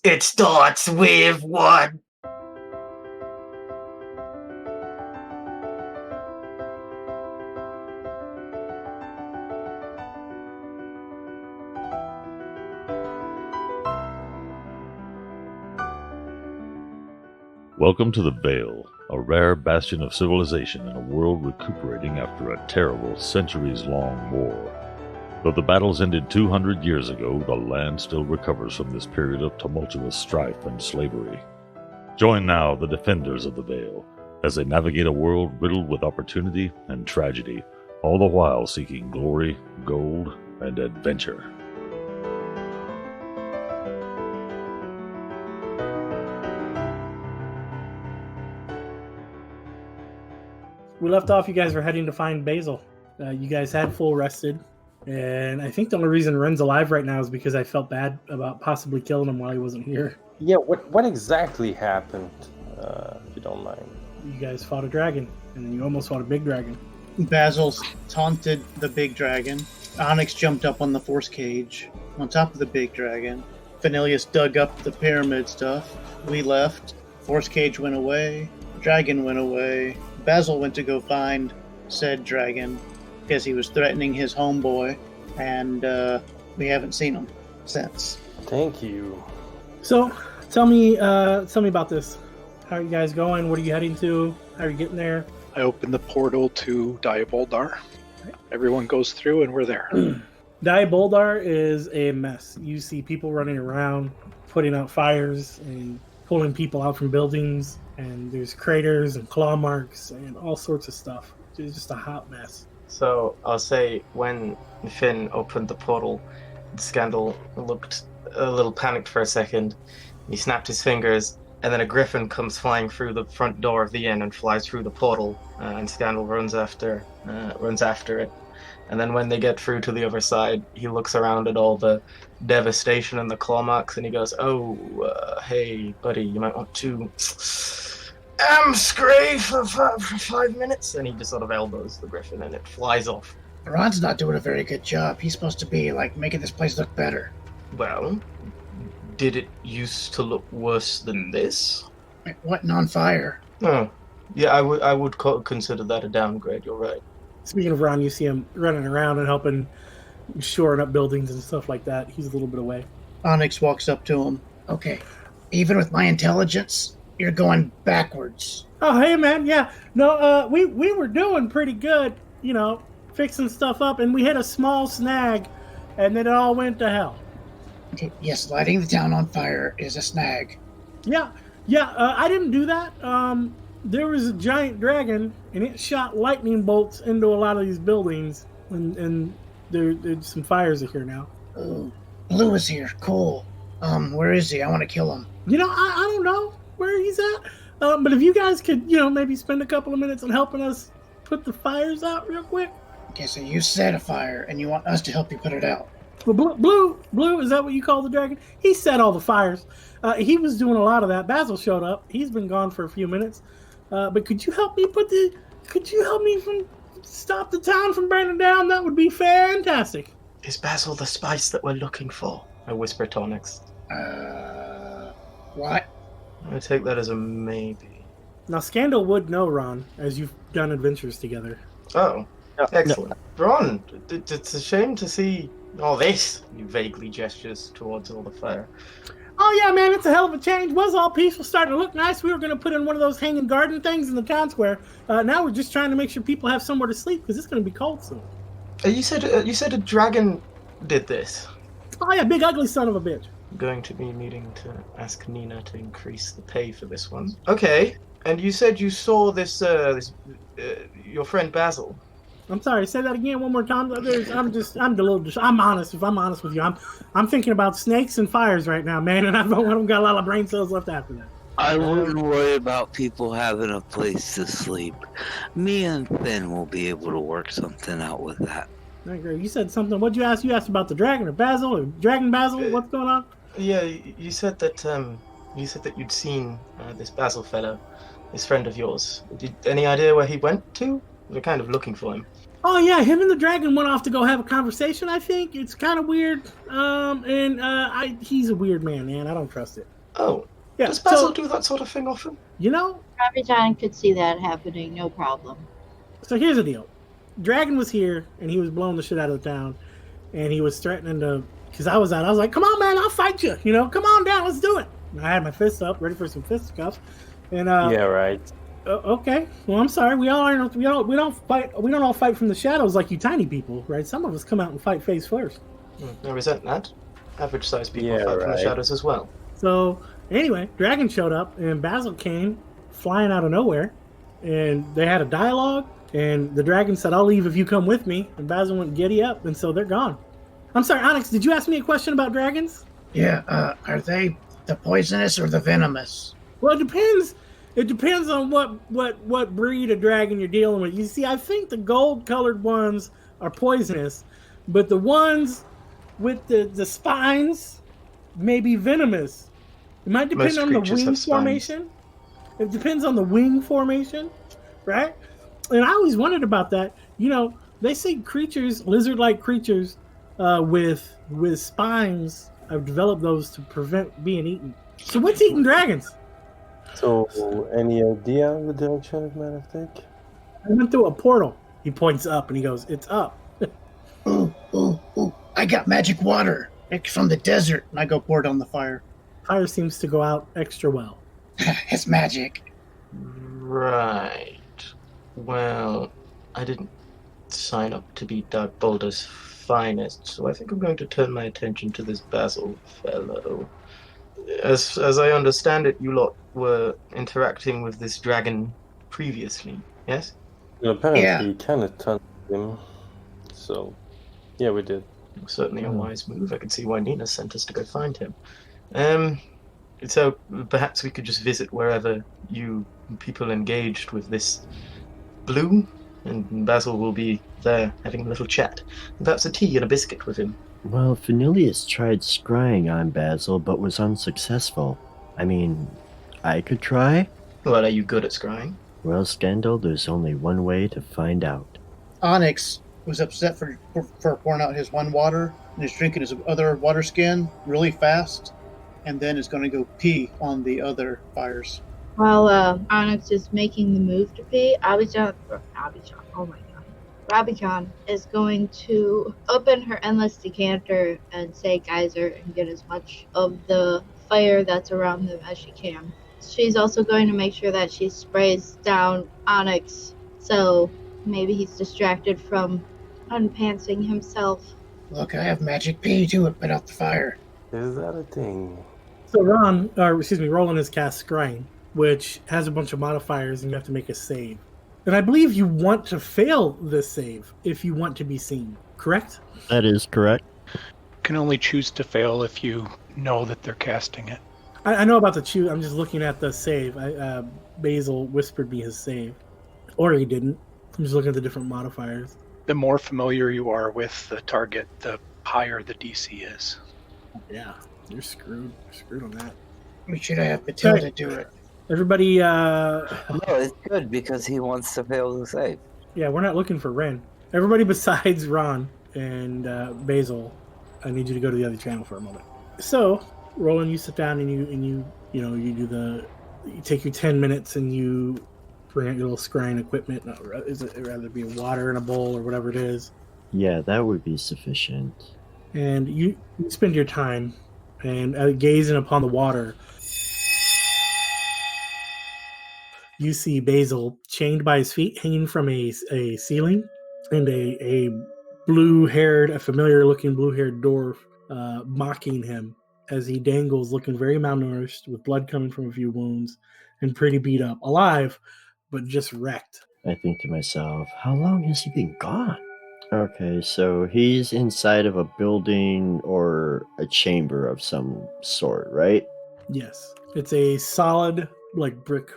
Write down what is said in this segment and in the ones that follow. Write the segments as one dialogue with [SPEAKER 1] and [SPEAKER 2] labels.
[SPEAKER 1] It starts with one.
[SPEAKER 2] Welcome to the Vale, a rare bastion of civilization in a world recuperating after a terrible, centuries-long war. Though the battles ended 200 years ago, the land still recovers from this period of tumultuous strife and slavery. Join now the defenders of the Vale as they navigate a world riddled with opportunity and tragedy, all the while seeking glory, gold, and adventure.
[SPEAKER 3] We left off, you guys were heading to find Basil. You guys had full rested, and I think the only reason Ren's alive right now is because I felt bad about possibly killing him while he wasn't here.
[SPEAKER 4] Yeah, what exactly happened, if you don't mind?
[SPEAKER 3] You guys fought a dragon, and then you almost fought a big dragon.
[SPEAKER 5] Basil taunted the big dragon. Onyx jumped up on the force cage on top of the big dragon. Finneleas dug up the pyramid stuff. We left. Force cage went away. Dragon went away. Basil went to go find said dragon because he was threatening his homeboy, and we haven't seen him since.
[SPEAKER 4] Thank you.
[SPEAKER 3] So, tell me about this. How are you guys going? What are you heading to? How are you getting there?
[SPEAKER 6] I open the portal to Digh Buldar. Everyone goes through, and we're there.
[SPEAKER 3] Digh Buldar is a mess. You see people running around, putting out fires, and pulling people out from buildings, and there's craters and claw marks and all sorts of stuff. It's just a hot mess.
[SPEAKER 1] So I'll say when Finn opened the portal, Scandal looked a little panicked for a second. He snapped his fingers, and then a griffin comes flying through the front door of the inn and flies through the portal, and Scandal runs after it. And then when they get through to the other side, he looks around at all the devastation and the claw marks, and he goes, hey, buddy, you might want to scray for 5 minutes. And he just sort of elbows the griffin, and it flies off.
[SPEAKER 5] Ron's not doing a very good job. He's supposed to be, making this place look better.
[SPEAKER 1] Well, did it used to look worse than this?
[SPEAKER 5] It wasn't on fire.
[SPEAKER 1] Oh, yeah, I would consider that a downgrade, you're right.
[SPEAKER 3] Speaking of Ron, you see him running around and helping shoring up buildings and stuff like that. He's a little bit away.
[SPEAKER 5] Onyx walks up to him. Okay, even with my intelligence, you're going backwards.
[SPEAKER 3] Oh, hey, man, yeah. No, we were doing pretty good, fixing stuff up, and we hit a small snag, and then it all went to hell.
[SPEAKER 5] Okay, yes, lighting the town on fire is a snag.
[SPEAKER 3] Yeah, I didn't do that. There was a giant dragon, and it shot lightning bolts into a lot of these buildings, and there's some fires here now.
[SPEAKER 5] Ooh, Blue is here. Cool. Where is he? I want to kill him.
[SPEAKER 3] I don't know where he's at. But if you guys could, maybe spend a couple of minutes on helping us put the fires out real quick.
[SPEAKER 5] Okay, so you set a fire, and you want us to help you put it out.
[SPEAKER 3] Well, Blue, is that what you call the dragon? He set all the fires. He was doing a lot of that. Basil showed up. He's been gone for a few minutes. But could you help me stop the town from burning down? That would be fantastic.
[SPEAKER 1] Is Basil the spice that we're looking for? I whisper to Onyx.
[SPEAKER 5] What?
[SPEAKER 1] I take that as a maybe.
[SPEAKER 3] Now, Scandal would know, Ron, as you've done adventures together.
[SPEAKER 1] Oh, excellent. Ron, it's a shame to see all this. He vaguely gestures towards all the fire.
[SPEAKER 3] Oh, yeah, man, it's a hell of a change. Was all peaceful, starting to look nice. We were going to put in one of those hanging garden things in the town square. Now we're just trying to make sure people have somewhere to sleep, because it's going to be cold soon.
[SPEAKER 1] You said a dragon did this.
[SPEAKER 3] Oh, yeah, big ugly son of a bitch.
[SPEAKER 1] I'm going to be needing to ask Nina to increase the pay for this one. Okay, and you said you saw this your friend Basil.
[SPEAKER 3] I'm sorry. Say that again one more time. I'm honest. If I'm honest with you, I'm thinking about snakes and fires right now, man, and I don't got a lot of brain cells left after that.
[SPEAKER 7] I wouldn't worry about people having a place to sleep. Me and Finn will be able to work something out with that.
[SPEAKER 3] I agree. You said something. What'd you ask? You asked about the dragon or Basil or Dragon Basil? What's going on?
[SPEAKER 1] Yeah, you said that you'd seen this Basil fellow, this friend of yours. Any idea where he went to? We're kind of looking for him.
[SPEAKER 3] Oh yeah, him and the dragon went off to go have a conversation. I think it's kind of weird. He's a weird man. I don't trust it.
[SPEAKER 1] Oh,
[SPEAKER 3] Yeah.
[SPEAKER 1] does Basil
[SPEAKER 3] So
[SPEAKER 1] do that sort of thing often?
[SPEAKER 8] Ravi John could see that happening, no problem.
[SPEAKER 3] So here's the deal. Dragon was here and he was blowing the shit out of the town, and he was threatening to. Because I was out, I was like, "Come on, man, I'll fight you. Come on down, let's do it." And I had my fists up, ready for some fisticuffs. And
[SPEAKER 4] Yeah, right.
[SPEAKER 3] okay. Well, I'm sorry. We don't fight. We don't all fight from the shadows like you tiny people, right? Some of us come out and fight face first.
[SPEAKER 1] I resent that. Average-sized people
[SPEAKER 4] Yeah,
[SPEAKER 1] fight from the
[SPEAKER 4] right.
[SPEAKER 1] shadows as well.
[SPEAKER 3] So anyway, Dragon showed up and Basil came flying out of nowhere, and they had a dialogue. And the dragon said, "I'll leave if you come with me." And Basil went giddy up, and so they're gone. I'm sorry, Onyx. Did you ask me a question about dragons?
[SPEAKER 5] Yeah, are they the poisonous or the venomous?
[SPEAKER 3] Well, it depends. It depends on what breed of dragon you're dealing with. You see, I think the gold-colored ones are poisonous, but the ones with the spines may be venomous. It might depend
[SPEAKER 1] Most
[SPEAKER 3] on the
[SPEAKER 1] creatures
[SPEAKER 3] wing
[SPEAKER 1] have spines.
[SPEAKER 3] formation. It depends on the wing formation, right? And I always wondered about that. They say creatures, lizard-like creatures, with spines, have developed those to prevent being eaten. So what's eating dragons?
[SPEAKER 4] So, any idea of the direction it might have taken?
[SPEAKER 3] I went through a portal. He points up and he goes, "It's up."
[SPEAKER 5] Ooh, I got magic water. It's from the desert. And I go pour it on the fire.
[SPEAKER 3] Fire seems to go out extra well.
[SPEAKER 5] It's magic.
[SPEAKER 1] Right. Well, I didn't sign up to be Digh Buldar's finest, so I think I'm going to turn my attention to this Basil fellow. As I understand it, you lot were interacting with this dragon previously, yes?
[SPEAKER 4] Well, apparently,
[SPEAKER 5] Yeah.
[SPEAKER 4] he kind of turned him. So, yeah, we did.
[SPEAKER 1] Certainly a wise move. I can see why Nina sent us to go find him. So perhaps we could just visit wherever you people engaged with this blue, and Basil will be there having a little chat. Perhaps a tea and a biscuit with him.
[SPEAKER 9] Well, Finneleas tried scrying on Basil, but was unsuccessful. I mean, I could try.
[SPEAKER 1] Well, are you good at scrying?
[SPEAKER 9] Well, Scandal, there's only one way to find out.
[SPEAKER 5] Onyx was upset for pouring out his one water and is drinking his other water skin really fast, and then is going to go pee on the other fires.
[SPEAKER 8] While Onyx is making the move to pee, Abijah, oh my god. Rabijan is going to open her endless decanter and say geyser and get as much of the fire that's around them as she can. She's also going to make sure that she sprays down Onyx, so maybe he's distracted from unpantsing himself.
[SPEAKER 5] Look, I have magic pee to put out the fire.
[SPEAKER 4] Is that a thing?
[SPEAKER 3] So Roland has cast Scrying, which has a bunch of modifiers, and you have to make a save. And I believe you want to fail this save if you want to be seen, correct?
[SPEAKER 9] That is correct.
[SPEAKER 6] Can only choose to fail if you know that they're casting it.
[SPEAKER 3] I know about the choose. I'm just looking at the save. Basil whispered me his save. Or he didn't. I'm just looking at the different modifiers.
[SPEAKER 6] The more familiar you are with the target, the higher the DC is.
[SPEAKER 3] Yeah, you're screwed. You're screwed on that.
[SPEAKER 5] We should have Matilda do it.
[SPEAKER 3] Everybody,
[SPEAKER 7] No, it's good because he wants to fail the save.
[SPEAKER 3] yeah, we're not looking for Ren. Everybody besides Ron and Basil, I need you to go to the other channel for a moment. So, Roland, you sit down and you take your 10 minutes and you bring out your little scrying equipment. Is it rather be water in a bowl or whatever it is?
[SPEAKER 9] Yeah, that would be sufficient.
[SPEAKER 3] And you spend your time and gazing upon the water. You see Basil chained by his feet, hanging from a ceiling, and a familiar-looking blue-haired dwarf mocking him as he dangles, looking very malnourished, with blood coming from a few wounds, and pretty beat up. Alive, but just wrecked.
[SPEAKER 9] I think to myself, how long has he been gone? Okay, so he's inside of a building or a chamber of some sort, right?
[SPEAKER 3] Yes. It's a solid, brick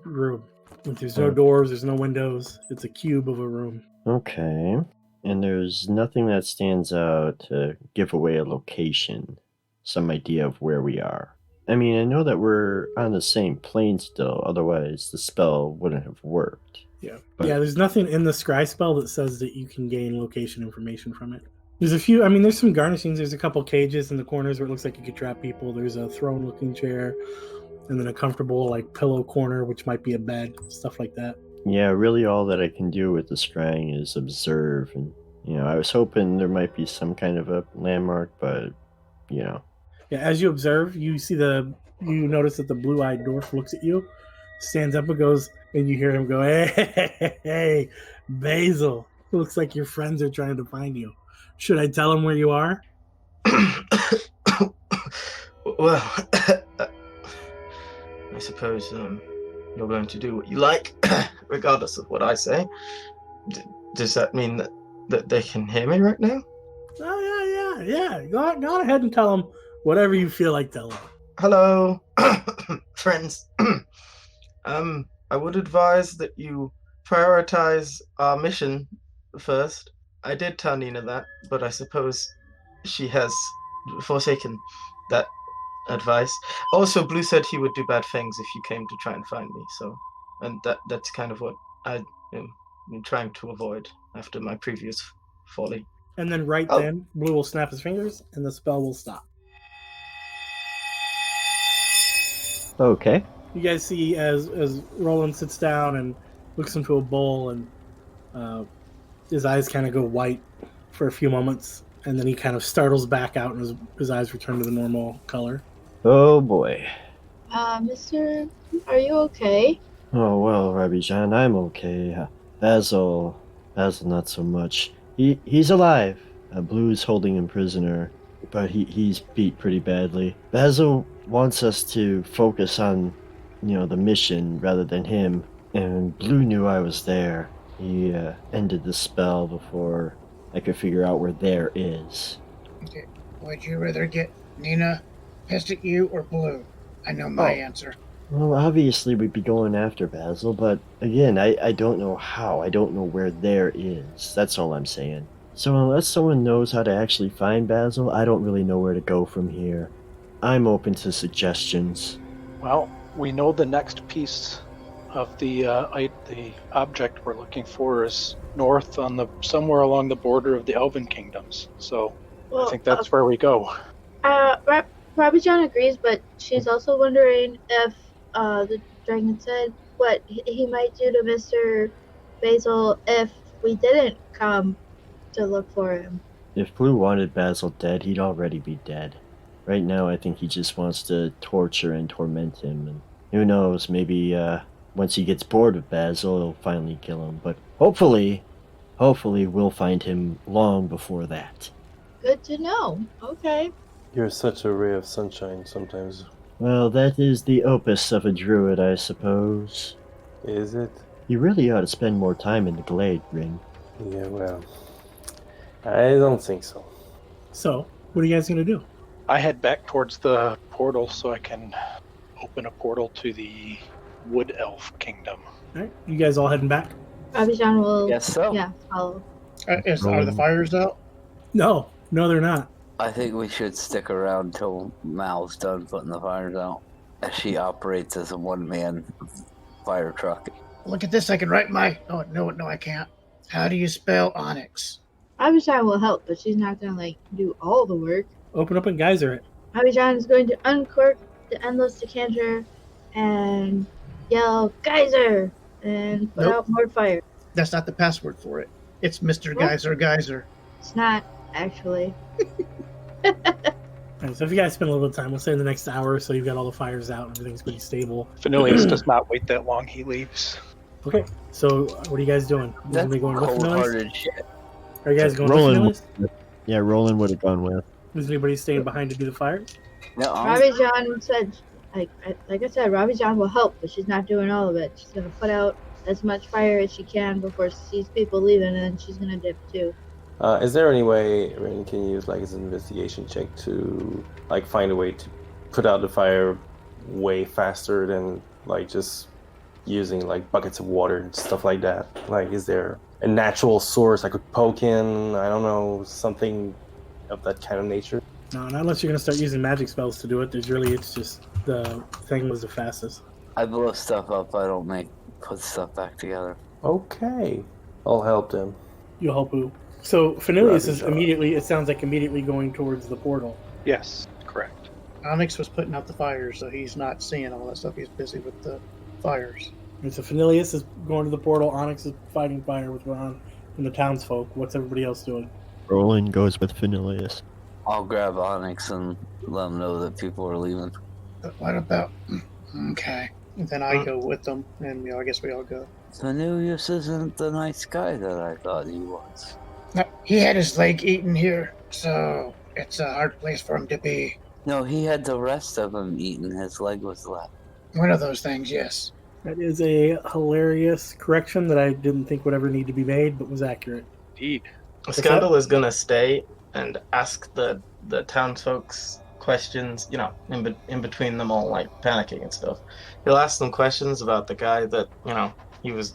[SPEAKER 3] room. There's no doors, there's no windows. It's a cube of a room.
[SPEAKER 9] Okay. And there's nothing that stands out to give away a location, some idea of where we are. I mean, I know that we're on the same plane still, otherwise the spell wouldn't have worked.
[SPEAKER 3] Yeah.
[SPEAKER 9] But-
[SPEAKER 3] Yeah, there's nothing in the scry spell that says that you can gain location information from it. There's a few, there's some garnishings. There's a couple cages in the corners where it looks like you could trap people. There's a throne looking chair, and then a comfortable pillow corner, which might be a bed, stuff like that.
[SPEAKER 9] Yeah, really all that I can do with the scrying is observe. And, I was hoping there might be some kind of a landmark, but,
[SPEAKER 3] Yeah, as you observe, you notice that the blue-eyed dwarf looks at you, stands up and goes, and you hear him go, hey, Basil. It looks like your friends are trying to find you. Should I tell them where you are?
[SPEAKER 1] Well, I suppose you're going to do what you like, regardless of what I say. Does that mean that they can hear me right now?
[SPEAKER 3] Oh, yeah. Go ahead and tell them whatever you feel like telling them.
[SPEAKER 1] Hello, friends. I would advise that you prioritize our mission first. I did tell Nina that, but I suppose she has forsaken that advice. Also, Blue said he would do bad things if you came to try and find me, and that's kind of what I am trying to avoid after my previous folly.
[SPEAKER 3] And then then, Blue will snap his fingers, and the spell will stop.
[SPEAKER 9] okay.
[SPEAKER 3] You guys see as Roland sits down and looks into a bowl, and his eyes kind of go white for a few moments, and then he kind of startles back out, and his eyes return to the normal color.
[SPEAKER 9] Oh, boy.
[SPEAKER 8] Mister, are you okay?
[SPEAKER 9] Oh, well, Rabbi John, I'm okay. Basil not so much. He's alive. Blue's holding him prisoner, but he's beat pretty badly. Basil wants us to focus on, the mission rather than him, and Blue knew I was there. He ended the spell before I could figure out where there is.
[SPEAKER 10] Okay. Would you rather get Nina pissed at you or Blue? I know my answer.
[SPEAKER 9] Well, obviously we'd be going after Basil, but again, I don't know how. I don't know where there is. That's all I'm saying. So unless someone knows how to actually find Basil, I don't really know where to go from here. I'm open to suggestions.
[SPEAKER 6] Well, we know the next piece of the object we're looking for is north on somewhere along the border of the Elven Kingdoms. So I think that's where we go.
[SPEAKER 8] Rabbi John agrees, but she's also wondering if the dragon said what he might do to Mr. Basil if we didn't come to look for him.
[SPEAKER 9] If Blue wanted Basil dead, he'd already be dead. Right now, I think he just wants to torture and torment him, and who knows, maybe once he gets bored of Basil, he'll finally kill him. But hopefully we'll find him long before that.
[SPEAKER 8] Good to know. Okay.
[SPEAKER 4] You're such a ray of sunshine sometimes.
[SPEAKER 9] Well, that is the opus of a druid, I suppose.
[SPEAKER 4] Is it?
[SPEAKER 9] You really ought to spend more time in the glade, Ring.
[SPEAKER 4] Yeah, well, I don't think so.
[SPEAKER 3] So, what are you guys going to do?
[SPEAKER 6] I head back towards the portal so I can open a portal to the Wood Elf Kingdom.
[SPEAKER 3] All right, you guys all heading back?
[SPEAKER 8] Rabbi John will follow.
[SPEAKER 5] Are the fires out?
[SPEAKER 3] No, they're not.
[SPEAKER 7] I think we should stick around till Mal's done putting the fires out, as she operates as a one-man fire truck.
[SPEAKER 10] Look at this, I can write my... Oh, no, I can't. How do you spell onyx?
[SPEAKER 8] Rabbi John will help, but she's not going to, do all the work.
[SPEAKER 3] Open up and geyser it.
[SPEAKER 8] Rabbi John is going to uncork the endless decanter and yell, Geyser! And put out more fire.
[SPEAKER 5] That's not the password for it. It's Mr. Geyser.
[SPEAKER 8] It's not, actually.
[SPEAKER 3] Right, so if you guys spend a little bit of time, we'll say in the next hour or so you've got all the fires out and everything's pretty stable.
[SPEAKER 6] Finneleas does not wait that long, he leaves.
[SPEAKER 3] Okay, so what are you guys doing? You
[SPEAKER 7] That's
[SPEAKER 3] gonna be going with
[SPEAKER 7] cold-hearted
[SPEAKER 3] Finneleas?
[SPEAKER 7] shit.
[SPEAKER 3] Are you guys going
[SPEAKER 9] Roland,
[SPEAKER 3] with Finneleas?
[SPEAKER 9] Yeah, Roland would have gone with.
[SPEAKER 3] Is anybody staying behind to do the fire?
[SPEAKER 7] No,
[SPEAKER 8] Rabbi John said, like I said, Rabbi John will help, but she's not doing all of it. She's going to put out as much fire as she can before she sees people leaving, and then she's going to dip too.
[SPEAKER 4] Is there any way Rain can use like his investigation check to like find a way to put out the fire way faster than like just using like buckets of water and stuff like that? Like, is there a natural source I could poke in? I don't know, something of that kind of nature.
[SPEAKER 3] No, not unless you're going to start using magic spells to do it. It's just the thing was the fastest.
[SPEAKER 7] I blow stuff up. I don't put stuff back together.
[SPEAKER 4] Okay. I'll help them.
[SPEAKER 3] You help who? So Finneleas is
[SPEAKER 4] Ravi-John.
[SPEAKER 3] immediately, it sounds like immediately going towards the portal.
[SPEAKER 6] Yes, correct.
[SPEAKER 5] Onyx was putting out the fires, so he's not seeing all that stuff. He's busy with the fires.
[SPEAKER 3] And so Finneleas is going to the portal. Onyx is fighting fire with Ron and the townsfolk. What's everybody else doing?
[SPEAKER 9] Roland goes with Finneleas.
[SPEAKER 7] I'll grab Onyx and let them know that people are leaving.
[SPEAKER 10] But what about... Okay.
[SPEAKER 5] And then I go with them, and I guess we all go.
[SPEAKER 7] Finneleas isn't the nice guy that I thought he was.
[SPEAKER 10] No, he had his leg eaten here, so it's a hard place for him to be.
[SPEAKER 7] No, he had the rest of him eaten. His leg was left.
[SPEAKER 10] One of those things, yes.
[SPEAKER 3] That is a hilarious correction that I didn't think would ever need to be made, but was accurate.
[SPEAKER 6] Indeed.
[SPEAKER 1] Scandal is gonna stay and ask the townsfolk's questions, in between them all, like, panicking and stuff. He'll ask them questions about the guy that, he was,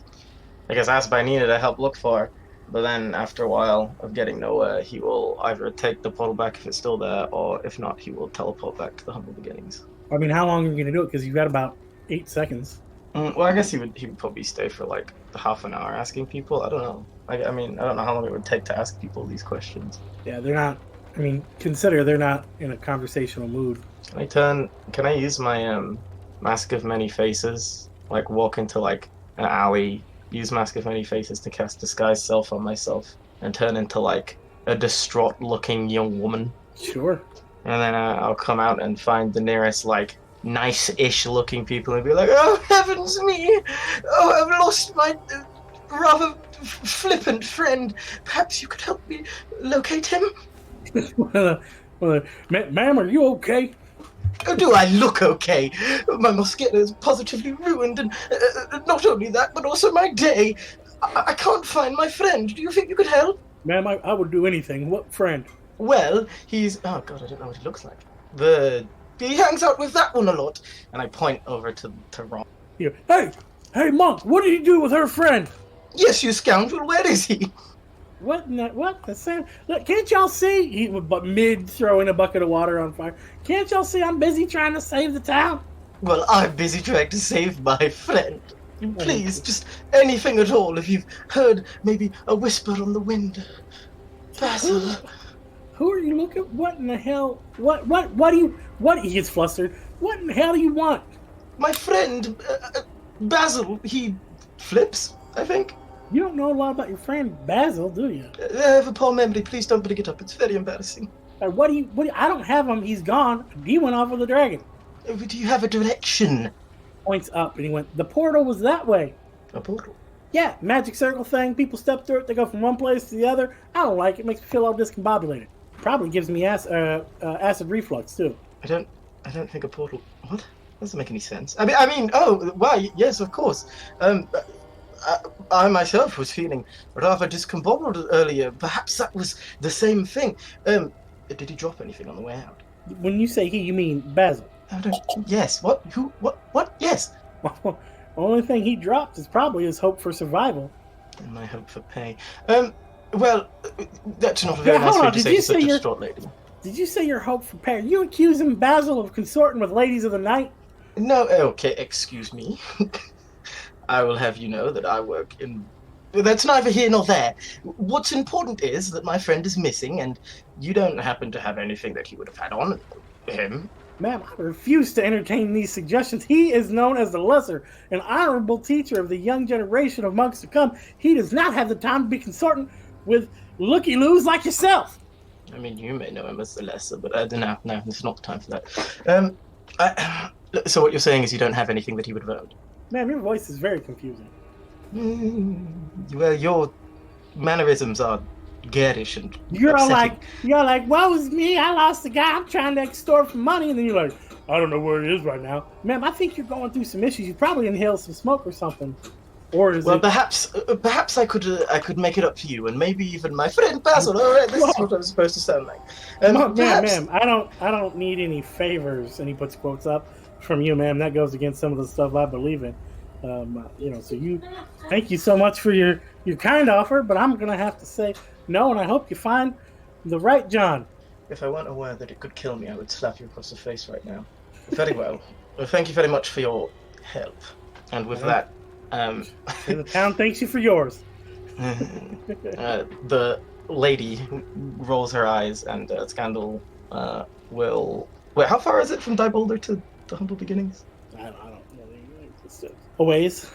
[SPEAKER 1] I guess, asked by Nina to help look for. But then, after a while of getting nowhere, he will either take the portal back if it's still there, or if not, he will teleport back to the Humble Beginnings.
[SPEAKER 3] I mean, how long are you going to do it? Because you've got about 8 seconds.
[SPEAKER 1] Well, I guess he would probably stay for, like, half an hour asking people. I don't know. I don't know how long it would take to ask people these questions.
[SPEAKER 3] Yeah, they're not... I mean, consider they're not in a conversational mood.
[SPEAKER 1] Can I use my Mask of Many Faces? Like, walk into, like, an alley, use Mask of Many Faces to cast Disguise Self on myself, and turn into, like, a distraught-looking young woman?
[SPEAKER 3] Sure.
[SPEAKER 1] And then I'll come out and find the nearest, like, nice-ish looking people and be like, "Oh, heavens me! Oh, I've lost my rather flippant friend. Perhaps you could help me locate him?"
[SPEAKER 3] Ma'am, are you okay?
[SPEAKER 1] Oh, do I look okay? My mosquito is positively ruined, and not only that, but also my day. I can't find my friend. Do you think you could help?
[SPEAKER 3] Ma'am, I would do anything. What friend?
[SPEAKER 1] Well, he's... Oh, God, I don't know what he looks like. He hangs out with that one a lot. And I point over to Ron.
[SPEAKER 3] Yeah. Hey, Monk, what did he do with her friend?
[SPEAKER 1] Yes, you scoundrel, where is he?
[SPEAKER 3] What? The same? Look, can't y'all see? He was mid throwing a bucket of water on fire. Can't y'all see I'm busy trying to save the town?
[SPEAKER 1] Well, I'm busy trying to save my friend. Please, just anything at all. If you've heard maybe a whisper on the wind. Basil.
[SPEAKER 3] Who are you looking? What in the hell? What do you? What? He gets flustered. What in the hell do you want?
[SPEAKER 1] My friend, Basil. He flips, I think.
[SPEAKER 3] You don't know a lot about your friend Basil, do you?
[SPEAKER 1] I have a poor memory. Please don't bring it up. It's very embarrassing.
[SPEAKER 3] What do you? I don't have him. He's gone. He went off with the dragon.
[SPEAKER 1] Do you have a direction?
[SPEAKER 3] Points up, and he went. The portal was that way.
[SPEAKER 1] A portal?
[SPEAKER 3] Yeah, magic circle thing. People step through it. They go from one place to the other. I don't like it. Makes me feel all discombobulated. Probably gives me acid reflux too.
[SPEAKER 1] I don't think a portal. What? Doesn't make any sense. I mean. Oh, why? Yes, of course. I myself was feeling rather discombobulated earlier. Perhaps that was the same thing. Did he drop anything on the way out?
[SPEAKER 3] When you say he, you mean Basil?
[SPEAKER 1] Yes. What? Who? What? Yes.
[SPEAKER 3] Only thing he dropped is probably his hope for survival.
[SPEAKER 1] And my hope for pay. Well, that's not a very nice thing to say to such a distraught lady.
[SPEAKER 3] Did you say your hope for pay? Are you accusing Basil of consorting with ladies of the night?
[SPEAKER 1] No. Okay. Excuse me. I will have you know that I work in... That's neither here nor there. What's important is that my friend is missing, and you don't happen to have anything that he would have had on him.
[SPEAKER 3] Ma'am, I refuse to entertain these suggestions. He is known as the lesser, an honorable teacher of the young generation of monks to come. He does not have the time to be consorting with looky-loos like yourself.
[SPEAKER 1] I mean, you may know him as the lesser, but no, it's not the time for that. So what you're saying is you don't have anything that he would have owned?
[SPEAKER 3] Ma'am, your voice is very confusing.
[SPEAKER 1] Well, your mannerisms are garish and
[SPEAKER 3] you're
[SPEAKER 1] upsetting.
[SPEAKER 3] like, woe is me, I lost the guy I'm trying to extort for money, and then you're like, I don't know where he is right now. Ma'am, I think you're going through some issues. You probably inhaled some smoke or something. Or is it...
[SPEAKER 1] perhaps I could make it up to you, and maybe even my friend Basil. All right, this is what I'm supposed to sound like.
[SPEAKER 3] Ma'am, I don't need any favors, and he puts quotes up, from you, ma'am. That goes against some of the stuff I believe in. So you, thank you so much for your kind offer, but I'm gonna have to say no, and I hope you find the right John.
[SPEAKER 1] If I weren't aware that it could kill me, I would slap you across the face right now. Very well. Well, thank you very much for your help. And with that,
[SPEAKER 3] Say the town thanks you for yours.
[SPEAKER 1] The lady rolls her eyes, and Scandal will. Wait, how far is it from Digh Buldar to the Humble Beginnings?
[SPEAKER 3] I don't really. It's a ways,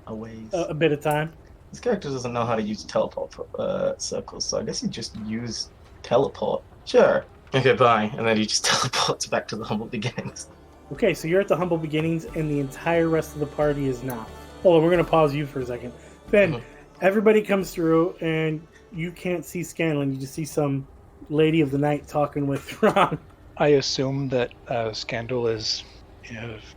[SPEAKER 1] A ways.
[SPEAKER 3] a bit of time.
[SPEAKER 1] This character doesn't know how to use teleport circles, so I guess he just use teleport. Sure. Okay, bye. And then he just teleports back to the Humble Beginnings.
[SPEAKER 3] Okay, so you're at the Humble Beginnings, and the entire rest of the party is not. Hold on, we're going to pause you for a second. Finn, everybody comes through, and you can't see Scanlan. You just see some lady of the night talking with Ron.
[SPEAKER 6] I assume that Scandal is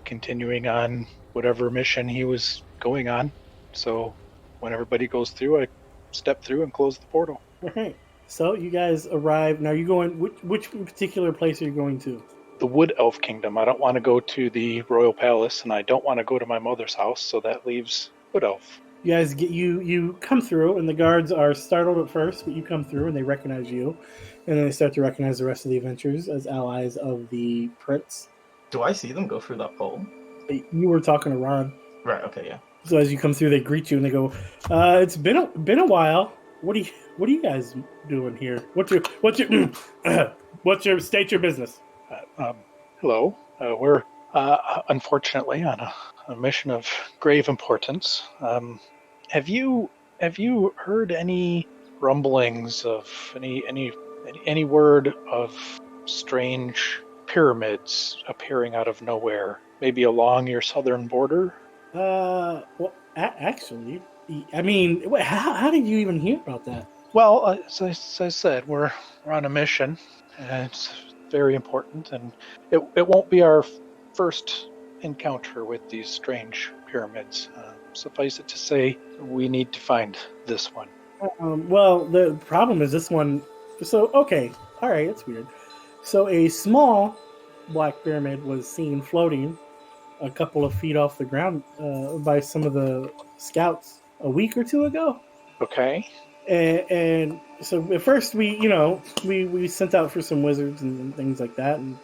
[SPEAKER 6] continuing on whatever mission he was going on. So when everybody goes through, I step through and close the portal.
[SPEAKER 3] All right. So you guys arrive. Now, you going? Which particular place are you going to?
[SPEAKER 6] The Wood Elf Kingdom. I don't want to go to the Royal Palace, and I don't want to go to my mother's house, so that leaves Wood Elf.
[SPEAKER 3] You guys you come through, and the guards are startled at first, but you come through, and they recognize you, and then they start to recognize the rest of the adventurers as allies of the prince.
[SPEAKER 1] Do I see them go through that pole?
[SPEAKER 3] You were talking to Ron.
[SPEAKER 1] Right. Okay. Yeah.
[SPEAKER 3] So as you come through, they greet you, and they go, "It's been a while. What are you guys doing here? What's your state your business?"
[SPEAKER 6] Hello. We're unfortunately on a mission of grave importance. Have you heard any rumblings of any word of strange pyramids appearing out of nowhere, maybe along your southern border?
[SPEAKER 3] Well, actually, I mean, how did you even hear about that?
[SPEAKER 6] Well, as I said, we're on a mission, and it's very important, and it won't be our first encounter with these strange pyramids. Suffice it to say, we need to find this one.
[SPEAKER 3] Well, the problem is this one. So, okay, all right, it's weird. So, a small black pyramid was seen floating a couple of feet off the ground by some of the scouts a week or two ago.
[SPEAKER 6] Okay.
[SPEAKER 3] And so at first we sent out for some wizards and things like that, and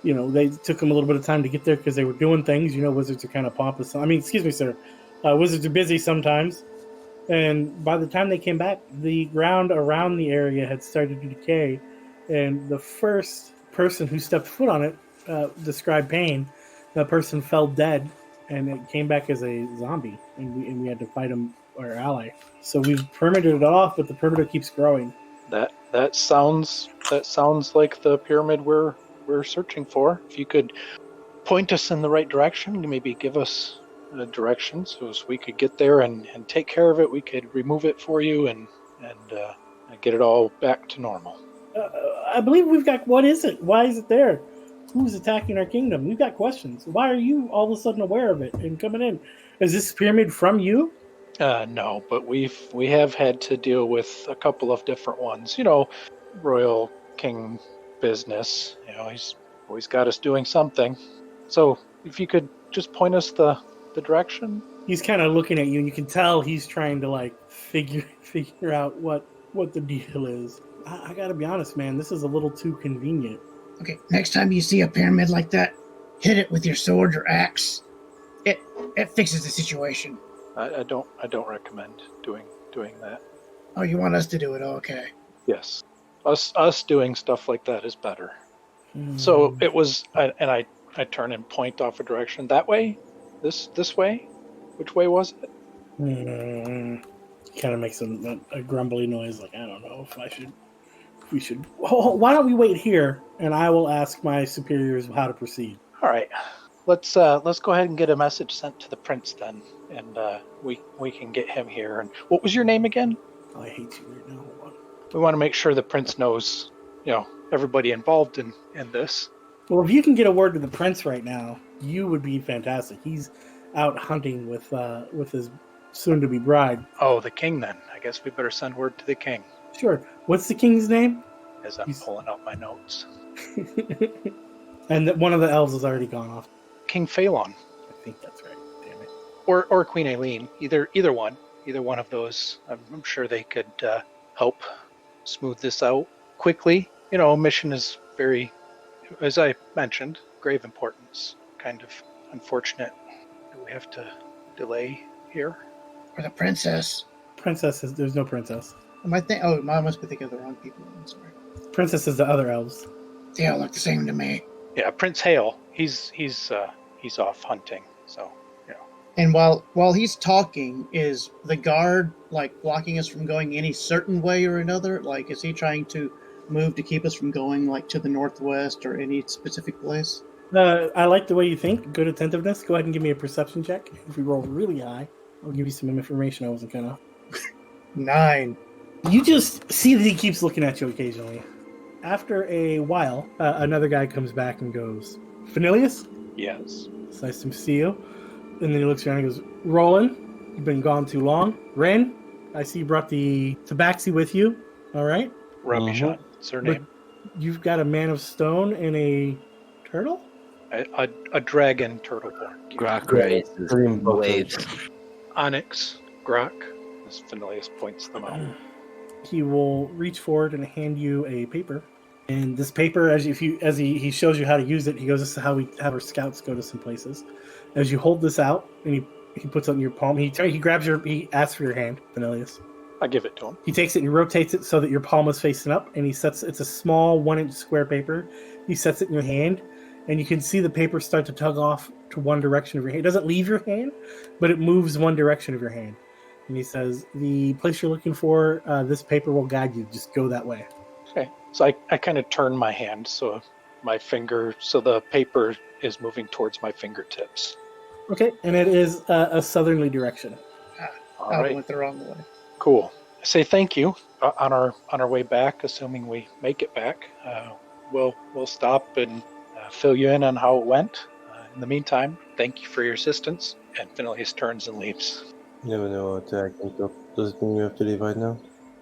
[SPEAKER 3] they took them a little bit of time to get there because they were doing things. Wizards are kind of pompous. I mean, excuse me, sir. Wizards are busy sometimes. And by the time they came back, the ground around the area had started to decay, and the first person who stepped foot on it described pain. That person fell dead, and it came back as a zombie, and we had to fight him, our ally. So we've perimetered it off, but the perimeter keeps growing.
[SPEAKER 6] That sounds like the pyramid we're searching for. If you could point us in the right direction, maybe give us a direction so as we could get there and take care of it. We could remove it for you and get it all back to normal.
[SPEAKER 3] I believe we've got. What is it? Why is it there? Who's attacking our kingdom? We've got questions. Why are you all of a sudden aware of it and coming in? Is this pyramid from you?
[SPEAKER 6] No, but we have had to deal with a couple of different ones. Royal King business. He's always got us doing something. So if you could just point us the direction.
[SPEAKER 3] He's kind of looking at you, and you can tell he's trying to figure out what the deal is. I gotta be honest, man. This is a little too convenient.
[SPEAKER 10] Okay, next time you see a pyramid like that, hit it with your sword or axe. It fixes the situation.
[SPEAKER 6] I don't recommend doing that.
[SPEAKER 10] Oh, you want us to do it? Okay.
[SPEAKER 6] Yes, us doing stuff like that is better. So it was, and I turn and point off a direction. That way, this way. Which way was it?
[SPEAKER 3] He kind of makes a grumbly noise, like, I don't know if we should. Why don't we wait here, and I will ask my superiors how to proceed.
[SPEAKER 6] All right. Let's go ahead and get a message sent to the prince then, and we can get him here. And what was your name again?
[SPEAKER 3] Oh, I hate you right now. Hold on.
[SPEAKER 6] We want to make sure the prince knows, everybody involved in this.
[SPEAKER 3] Well, if you can get a word to the prince right now, you would be fantastic. He's out hunting with his soon-to-be bride.
[SPEAKER 6] Oh, the king then. I guess we better send word to the king.
[SPEAKER 3] Sure. What's the king's name?
[SPEAKER 6] As I'm pulling out my notes.
[SPEAKER 3] And one of the elves has already gone off.
[SPEAKER 6] King Phalon.
[SPEAKER 3] I think that's right. Damn it.
[SPEAKER 6] Or Queen Aileen. Either one. Either one of those. I'm sure they could help smooth this out quickly. Mission is very, as I mentioned, grave importance. Kind of unfortunate that we have to delay here.
[SPEAKER 10] Or the princess.
[SPEAKER 3] There's no princess.
[SPEAKER 5] I must be thinking of the wrong people. I'm sorry.
[SPEAKER 3] Princess is the other elves.
[SPEAKER 10] They all look the same to me.
[SPEAKER 6] Yeah, Prince Hale. He's off hunting. So
[SPEAKER 5] And while he's talking, is the guard like blocking us from going any certain way or another? Like, is he trying to move to keep us from going like to the northwest or any specific place?
[SPEAKER 3] I like the way you think. Good attentiveness. Go ahead and give me a perception check. If we roll really high, I'll give you some information I wasn't gonna.
[SPEAKER 5] 9.
[SPEAKER 3] You just see that he keeps looking at you occasionally. After a while, another guy comes back and goes, Finneleas?
[SPEAKER 6] yes.
[SPEAKER 3] It's nice to see you. And then he looks around and goes, Roland, you've been gone too long. Ren, I see you brought the tabaxi with you. All right.
[SPEAKER 6] Rabichan, it's her name.
[SPEAKER 3] You've got a man of stone and a turtle?
[SPEAKER 6] A dragon turtleborn.
[SPEAKER 7] Grok raises waves.
[SPEAKER 6] Onyx, Grok, as Finneleas points them out.
[SPEAKER 3] He will reach forward and hand you a paper. And this paper, as he shows you how to use it, he goes, this is how we have our scouts go to some places. As you hold this out, and he puts it in your palm, he asks for your hand, Finneleas.
[SPEAKER 6] I give it to him.
[SPEAKER 3] He takes it and he rotates it so that your palm is facing up, and it's a small 1-inch square paper. He sets it in your hand, and you can see the paper start to tug off to one direction of your hand. It doesn't leave your hand, but it moves one direction of your hand. And he says, the place you're looking for, this paper will guide you. Just go that way.
[SPEAKER 6] Okay. So I kind of turn my hand so the paper is moving towards my fingertips.
[SPEAKER 3] Okay, and it is a southerly direction.
[SPEAKER 6] All
[SPEAKER 5] I
[SPEAKER 6] right.
[SPEAKER 5] went the wrong way.
[SPEAKER 6] Cool. I say thank you on our way back, assuming we make it back. We'll stop and fill you in on how it went. In the meantime, thank you for your assistance. And Finneleas turns and leaves.
[SPEAKER 4] You never know what I think of. Does it mean you have to leave right now?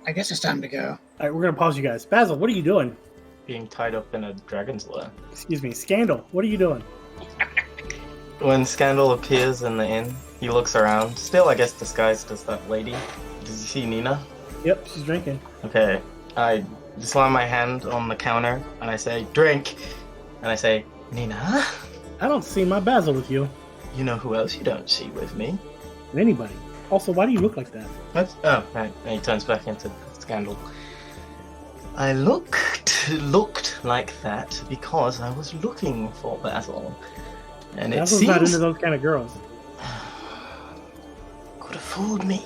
[SPEAKER 10] I guess it's time to go.
[SPEAKER 3] All right, we're going to pause you guys. Basil, what are you doing?
[SPEAKER 1] Being tied up in a dragon's lair.
[SPEAKER 3] Excuse me, Scandal, what are you doing?
[SPEAKER 1] When Scandal appears in the inn, he looks around. Still, I guess, disguised as that lady. Does he see Nina?
[SPEAKER 3] Yep, she's drinking.
[SPEAKER 1] Okay. I slam my hand on the counter, and I say, drink! And I say, Nina?
[SPEAKER 3] I don't see my Basil with you.
[SPEAKER 1] You know who else you don't see with me?
[SPEAKER 3] Anybody. Also, why do you look like that?
[SPEAKER 1] Right. And he turns back into Scandal. I looked like that because I was looking for Basil. And
[SPEAKER 3] Basil's
[SPEAKER 1] it seems...
[SPEAKER 3] not into those kind of girls.
[SPEAKER 1] Could have fooled me.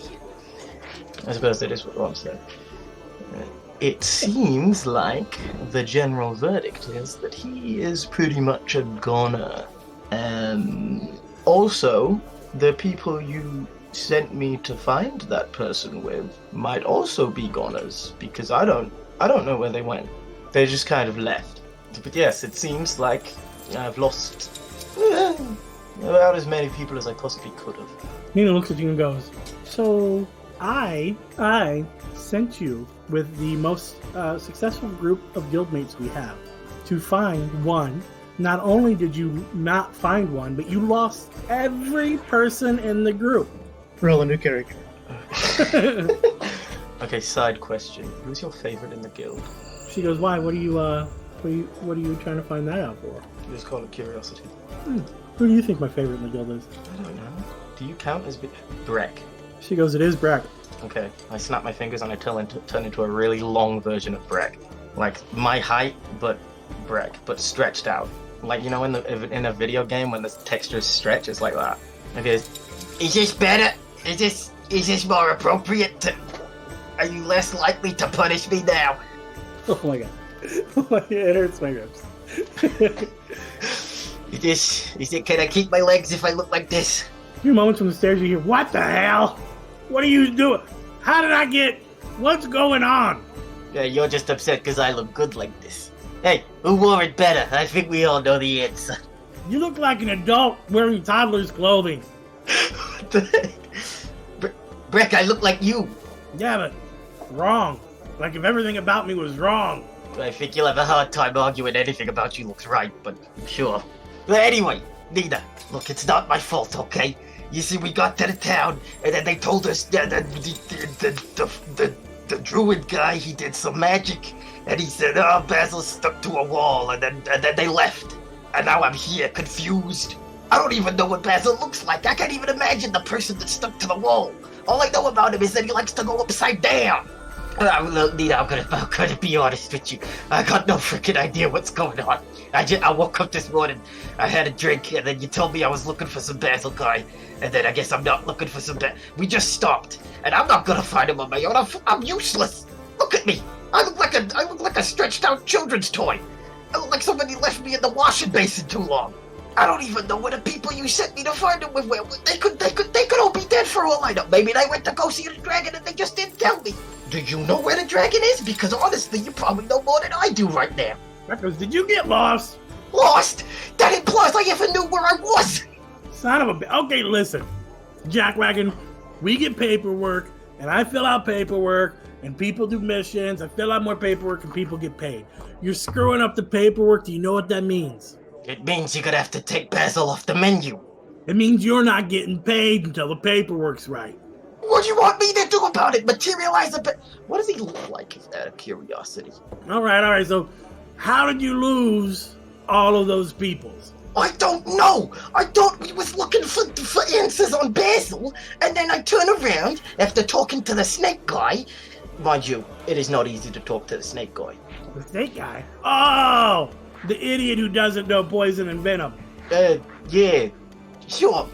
[SPEAKER 1] I suppose that is what Rob said. It seems like the general verdict is that he is pretty much a goner. Also, the people you sent me to find that person with might also be goners, because I don't know where they went. They just kind of left. But yes, it seems like I've lost about as many people as I possibly could have.
[SPEAKER 3] Nina looks at you and goes, so I sent you with the most successful group of guildmates we have to find one. Not only did you not find one, but you lost every person in the group.
[SPEAKER 5] Roll a new character.
[SPEAKER 1] Okay, side question. Who's your favorite in the guild?
[SPEAKER 3] She goes, why? What are you trying to find that out for?
[SPEAKER 1] Just call it curiosity.
[SPEAKER 3] Who do you think my favorite in the guild is?
[SPEAKER 1] I don't know. Do you count as Breck?
[SPEAKER 3] She goes, it is Brack.
[SPEAKER 1] Okay, I snap my fingers and I turn into a really long version of Breck. Like my height, but Breck, but stretched out. Like, you know, in a video game when the textures stretch, it's like that. Okay, is this better? Is this more appropriate? Are you less likely to punish me now?
[SPEAKER 3] Oh my god. It hurts my ribs.
[SPEAKER 1] Can I keep my legs if I look like this?
[SPEAKER 3] A few moments from the stairs, you hear, what the hell? What are you doing? How did I get... What's going on?
[SPEAKER 1] Yeah, you're just upset because I look good like this. Hey, who wore it better? I think we all know the answer.
[SPEAKER 3] You look like an adult wearing toddler's clothing.
[SPEAKER 1] What the heck? Breck, I look like you.
[SPEAKER 3] Yeah, but wrong. Like if everything about me was wrong.
[SPEAKER 1] I think you'll have a hard time arguing anything about you looks right, but sure. But anyway, Nina, look, it's not my fault, okay? You see, we got to the town, and then they told us that the druid guy, he did some magic, and he said, oh, Basil's stuck to a wall, and then they left. And now I'm here, confused.
[SPEAKER 11] I don't even know what Basil looks like. I can't even imagine the person that's stuck to the wall. All I know about him is that he likes to go upside down. Look, Nina, I'm gonna be honest with you. I got no freaking idea what's going on. I woke up this morning, I had a drink, and then you told me I was looking for some Basil guy, and then I guess I'm not looking for some We just stopped, and I'm not gonna find him on my own. I'm useless. Look at me. I look like a stretched out children's toy. I look like somebody left me in the washing basin too long. I don't even know where the people you sent me to find him with. They could all be dead for all I know. Maybe they went to go see the dragon and they just didn't tell me. Do you know where the dragon is? Because honestly, you probably know more than I do right now.
[SPEAKER 3] Records, did you get lost?
[SPEAKER 11] Lost? That implies I even knew where I was.
[SPEAKER 3] Son of a bitch. Okay, listen. Jackwagon, we get paperwork, and I fill out paperwork, and people do missions. I fill out more paperwork, and people get paid. You're screwing up the paperwork. Do you know what that means?
[SPEAKER 11] It means you're gonna have to take Basil off the menu.
[SPEAKER 3] It means you're not getting paid until the paperwork's right.
[SPEAKER 11] What do you want me to do about it? Materialize a bit? What does he look like, out of curiosity?
[SPEAKER 3] All right. So, how did you lose all of those peoples?
[SPEAKER 11] I don't know. We was looking for answers on Basil, and then I turn around after talking to the snake guy. Mind you, it is not easy to talk to the snake guy.
[SPEAKER 3] The snake guy? Oh! The idiot who doesn't know poison and venom.
[SPEAKER 11] Yeah. Sure.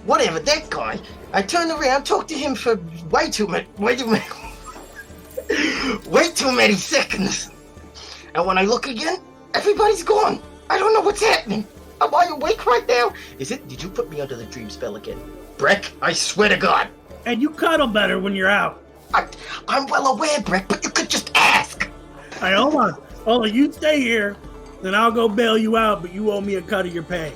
[SPEAKER 11] Whatever, that guy. I turned around, talked to him for way too many seconds. And when I look again, everybody's gone. I don't know what's happening. Am I awake right now? Did you put me under the dream spell again? Breck, I swear to God.
[SPEAKER 3] And you cuddle better when you're out.
[SPEAKER 11] I'm well aware, Breck, but you could just ask.
[SPEAKER 3] Hey, hold on, you stay here, then I'll go bail you out, but you owe me a cut of your pay.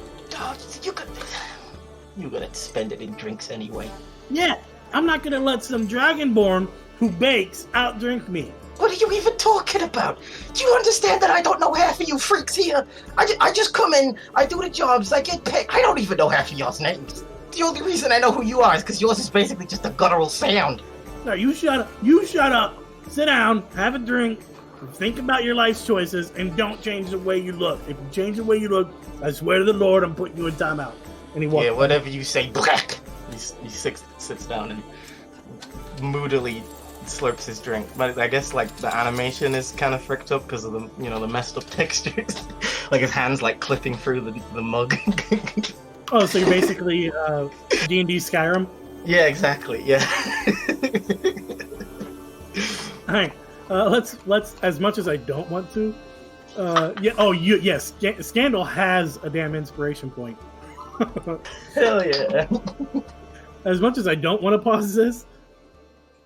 [SPEAKER 11] You're gonna spend it in drinks anyway.
[SPEAKER 3] Yeah, I'm not gonna let some dragonborn who bakes outdrink me.
[SPEAKER 11] What are you even talking about? Do you understand that I don't know half of you freaks here? I just come in, I do the jobs, I get paid. I don't even know half of y'all's names. The only reason I know who you are is because yours is basically just a guttural sound.
[SPEAKER 3] No, you shut up. Sit down, have a drink, think about your life's choices, and don't change the way you look. If you change the way you look, I swear to the Lord, I'm putting you in timeout. And he walks.
[SPEAKER 1] Yeah, whatever you say, black. He sits down and moodily slurps his drink. But I guess like the animation is kind of fricked up because of the messed up textures. Like his hands like clipping through the mug.
[SPEAKER 3] Oh, so you're basically D&D Skyrim?
[SPEAKER 1] Yeah, exactly. Yeah.
[SPEAKER 3] All right. Let's as much as I don't want to. Yes. Scandal has a damn inspiration point.
[SPEAKER 1] Hell yeah.
[SPEAKER 3] As much as I don't want to pause this,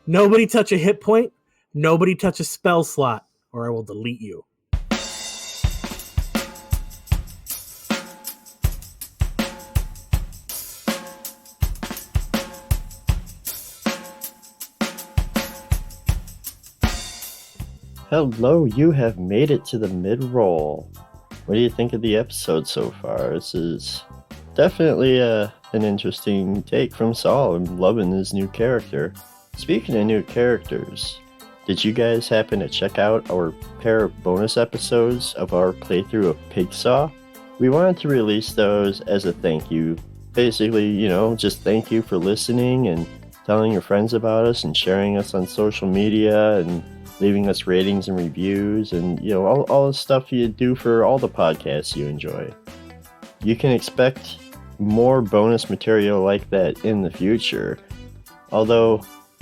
[SPEAKER 3] nobody touch a hit point, nobody touch a spell slot, or I will delete you.
[SPEAKER 9] Hello, you have made it to the mid-roll. What do you think of the episode so far? This is definitely an interesting take from Saul. I'm loving his new character. Speaking of new characters, did you guys happen to check out our pair of bonus episodes of our playthrough of Pigsaw? We wanted to release those as a thank you. Basically, just thank you for listening and telling your friends about us and sharing us on social media and leaving us ratings and reviews and, all the stuff you do for all the podcasts you enjoy. You can expect more bonus material like that in the future, although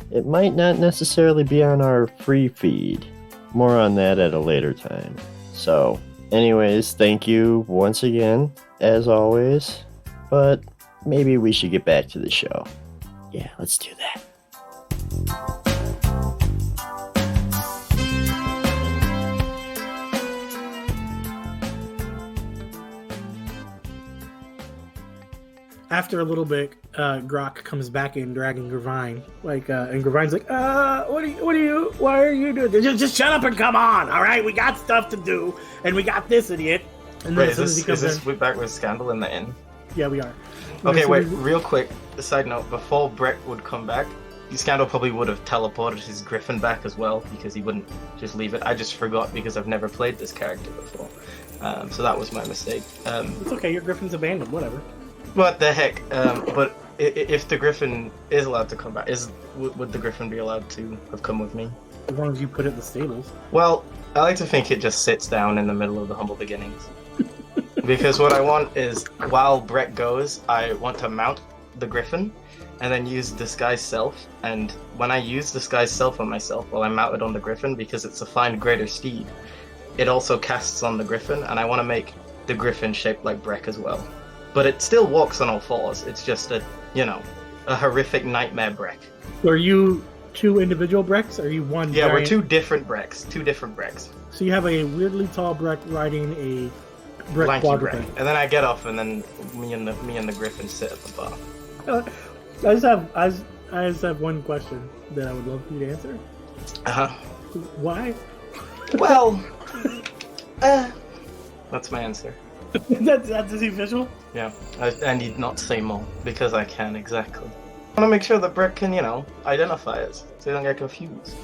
[SPEAKER 9] it might not necessarily be on our free feed. More on that at a later time. So, anyways, thank you once again, as always, but maybe we should get back to the show. Yeah, let's do that.
[SPEAKER 3] After a little bit, Grok comes back in dragging Gravine. And Gravine's like, why are you doing this? Just shut up and come on, all right? We got stuff to do, and we got this idiot. And
[SPEAKER 1] wait, is this we're back with Scandal in the inn?
[SPEAKER 3] Yeah, we are.
[SPEAKER 1] Okay, wait, real quick, a side note, before Brett would come back, Scandal probably would have teleported his griffin back as well, because he wouldn't just leave it. I just forgot because I've never played this character before. So that was my mistake.
[SPEAKER 3] It's okay, your griffin's abandoned, whatever.
[SPEAKER 1] What the heck? But if the Griffin is allowed to come back, would the Griffin be allowed to have come with me?
[SPEAKER 3] As long as you put it in the stables.
[SPEAKER 1] Well, I like to think it just sits down in the middle of the humble beginnings. Because what I want is, while Brett goes, I want to mount the Griffin and then use Disguise Self. And when I use Disguise Self on myself while I'm mounted on the Griffin, because it's a find greater steed, it also casts on the Griffin, and I want to make the Griffin shaped like Breck as well. But it still walks on all fours. It's just a horrific nightmare Breck.
[SPEAKER 3] So are you 2 individual Brecks? Or are you one?
[SPEAKER 1] Yeah,
[SPEAKER 3] giant?
[SPEAKER 1] we're 2 different Brecks. 2 different Brecks.
[SPEAKER 3] So you have a weirdly tall Breck riding a Breck
[SPEAKER 1] Lanky
[SPEAKER 3] quadruped.
[SPEAKER 1] Breck. And then I get off, and then me and the Griffin sit at the bar.
[SPEAKER 3] I just have one question that I would love for you to answer. Why?
[SPEAKER 1] Well, that's my answer.
[SPEAKER 3] that's the official?
[SPEAKER 1] Yeah, I need not say more, because I can, exactly. I want to make sure that Brett can, identify us, so you don't get confused.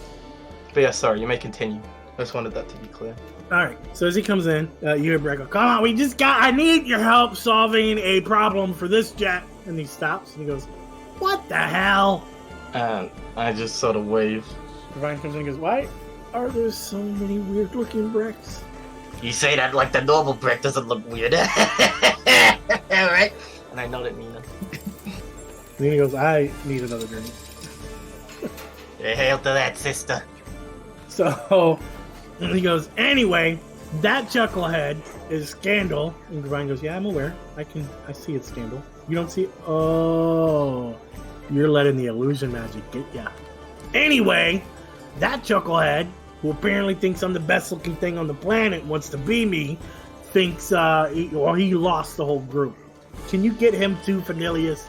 [SPEAKER 1] But yeah, sorry, you may continue. I just wanted that to be clear.
[SPEAKER 3] Alright, so as he comes in, you hear Brett go, "Come on, I need your help solving a problem for this jet." And he stops, and he goes, "What the hell?"
[SPEAKER 1] And I just sort of wave.
[SPEAKER 3] Divine comes in and goes, "Why are there so many weird-looking Brecks?"
[SPEAKER 11] You say that like the normal brick doesn't look weird. Right?
[SPEAKER 1] And I nod at Nina.
[SPEAKER 3] And then he goes, "I need another drink."
[SPEAKER 11] Hail to that, sister.
[SPEAKER 3] So he goes, "Anyway, that chucklehead is Scandal." And Divine goes, "Yeah, I'm aware. I see it's Scandal. You don't see it? Oh, you're letting the illusion magic get ya. Anyway, that chucklehead, who apparently thinks I'm the best looking thing on the planet, wants to be me, thinks he lost the whole group. Can you get him to Finneleas?"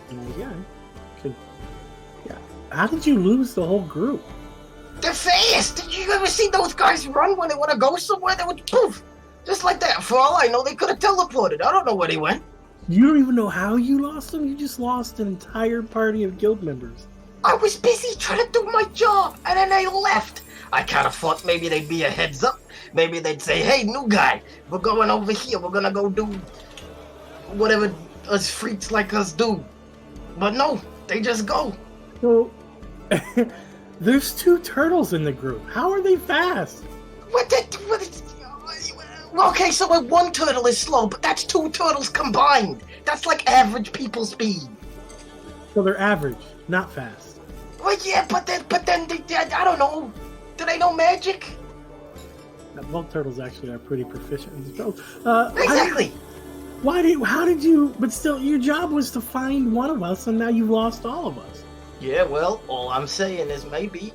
[SPEAKER 3] And I go, yeah. How did you lose the whole group?
[SPEAKER 11] They're fast! Did you ever see those guys run when they want to go somewhere? They would poof! Just like that. For all I know, they could have teleported. I don't know where they went.
[SPEAKER 3] You don't even know how you lost them? You just lost an entire party of guild members.
[SPEAKER 11] I was busy trying to do my job, and then they left. I kind of thought maybe they'd be a heads up. Maybe they'd say, "Hey, new guy, we're going over here. We're gonna go do whatever us freaks like us do." But no, they just go.
[SPEAKER 3] So, there's 2 turtles in the group. How are they fast?
[SPEAKER 11] Okay, so one turtle is slow, but that's 2 turtles combined. That's like average people speed.
[SPEAKER 3] So they're average, not fast.
[SPEAKER 11] Well, yeah, but then I don't know. Do they know magic?
[SPEAKER 3] Both turtles actually are pretty proficient in spells.
[SPEAKER 11] Exactly.
[SPEAKER 3] How did you? But still, your job was to find one of us, and now you've lost all of us.
[SPEAKER 11] Yeah, well, all I'm saying is maybe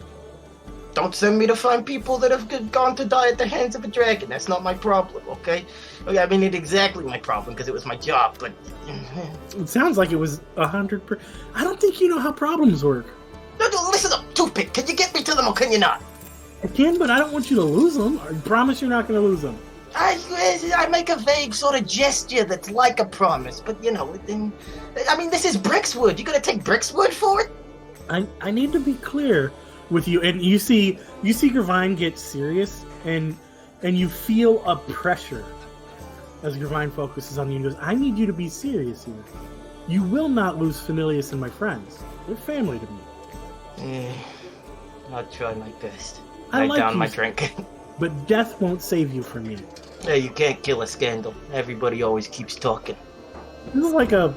[SPEAKER 11] don't send me to find people that have gone to die at the hands of a dragon. That's not my problem, okay? I mean, it's exactly my problem because it was my job, but...
[SPEAKER 3] It sounds like it was 100%. I don't think you know how problems work.
[SPEAKER 11] No, listen up, Toothpick. Can you get me to them or can you not?
[SPEAKER 3] I can, but I don't want you to lose them. I promise you're not going to lose them.
[SPEAKER 11] I make a vague sort of gesture that's like a promise, but I mean, this is Brickswood. You gonna take Brickswood for it?
[SPEAKER 3] I need to be clear with you, and you see Gravine get serious, and you feel a pressure as Gravine focuses on you and goes, "I need you to be serious here. You will not lose Finneleas and my friends. They're family to me."
[SPEAKER 1] I'll try my best.
[SPEAKER 3] I like
[SPEAKER 1] down
[SPEAKER 3] you,
[SPEAKER 1] my drink.
[SPEAKER 3] But death won't save you from me.
[SPEAKER 1] Yeah, you can't kill a Scandal. Everybody always keeps talking.
[SPEAKER 3] This is like a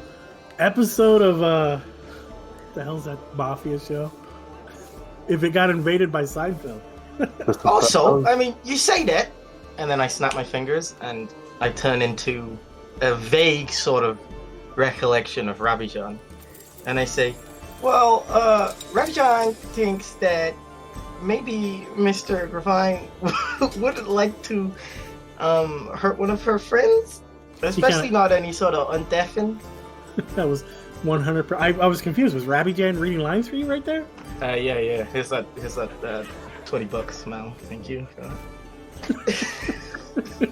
[SPEAKER 3] episode of the hell's that Mafia show? If it got invaded by Seinfeld.
[SPEAKER 1] Also, I mean, you say that, and then I snap my fingers, and I turn into a vague sort of recollection of Rabijan. And I say, well, Rabijan thinks that maybe Mr. Gravine wouldn't like to hurt one of her friends, especially not any sort of undeafened.
[SPEAKER 3] That was 100%. I was confused. Was Rabijan reading lines for you right there?
[SPEAKER 1] Yeah. Here's that $20, Mal. Thank you for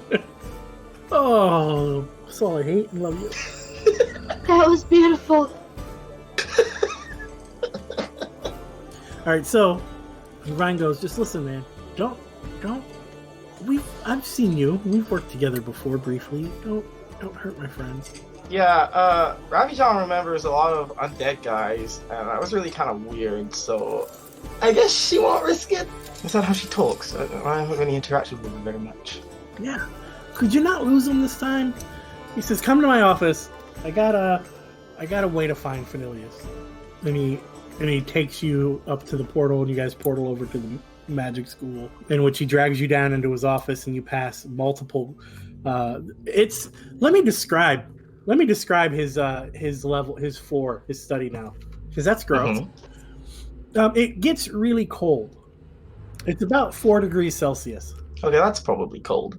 [SPEAKER 1] that.
[SPEAKER 3] Oh, that's all I hate and love you.
[SPEAKER 8] That was beautiful.
[SPEAKER 3] Alright, so Ryan goes, "Just listen, man. Don't I've seen you. We've worked together before briefly. Don't hurt my friends."
[SPEAKER 1] Yeah, Ravi-chan remembers a lot of undead guys, and that was really kind of weird, so I guess she won't risk it. Is that how she talks? I haven't really interacted with her very much.
[SPEAKER 3] Yeah. Could you not lose him this time? He says, "Come to my office. I got a way to find Finneleas." And he takes you up to the portal, and you guys portal over to the magic school, in which he drags you down into his office, and you pass multiple. Let me describe his level, his floor, his study now, because that's gross. It gets really cold. It's about 4 degrees Celsius.
[SPEAKER 1] Okay, that's probably cold.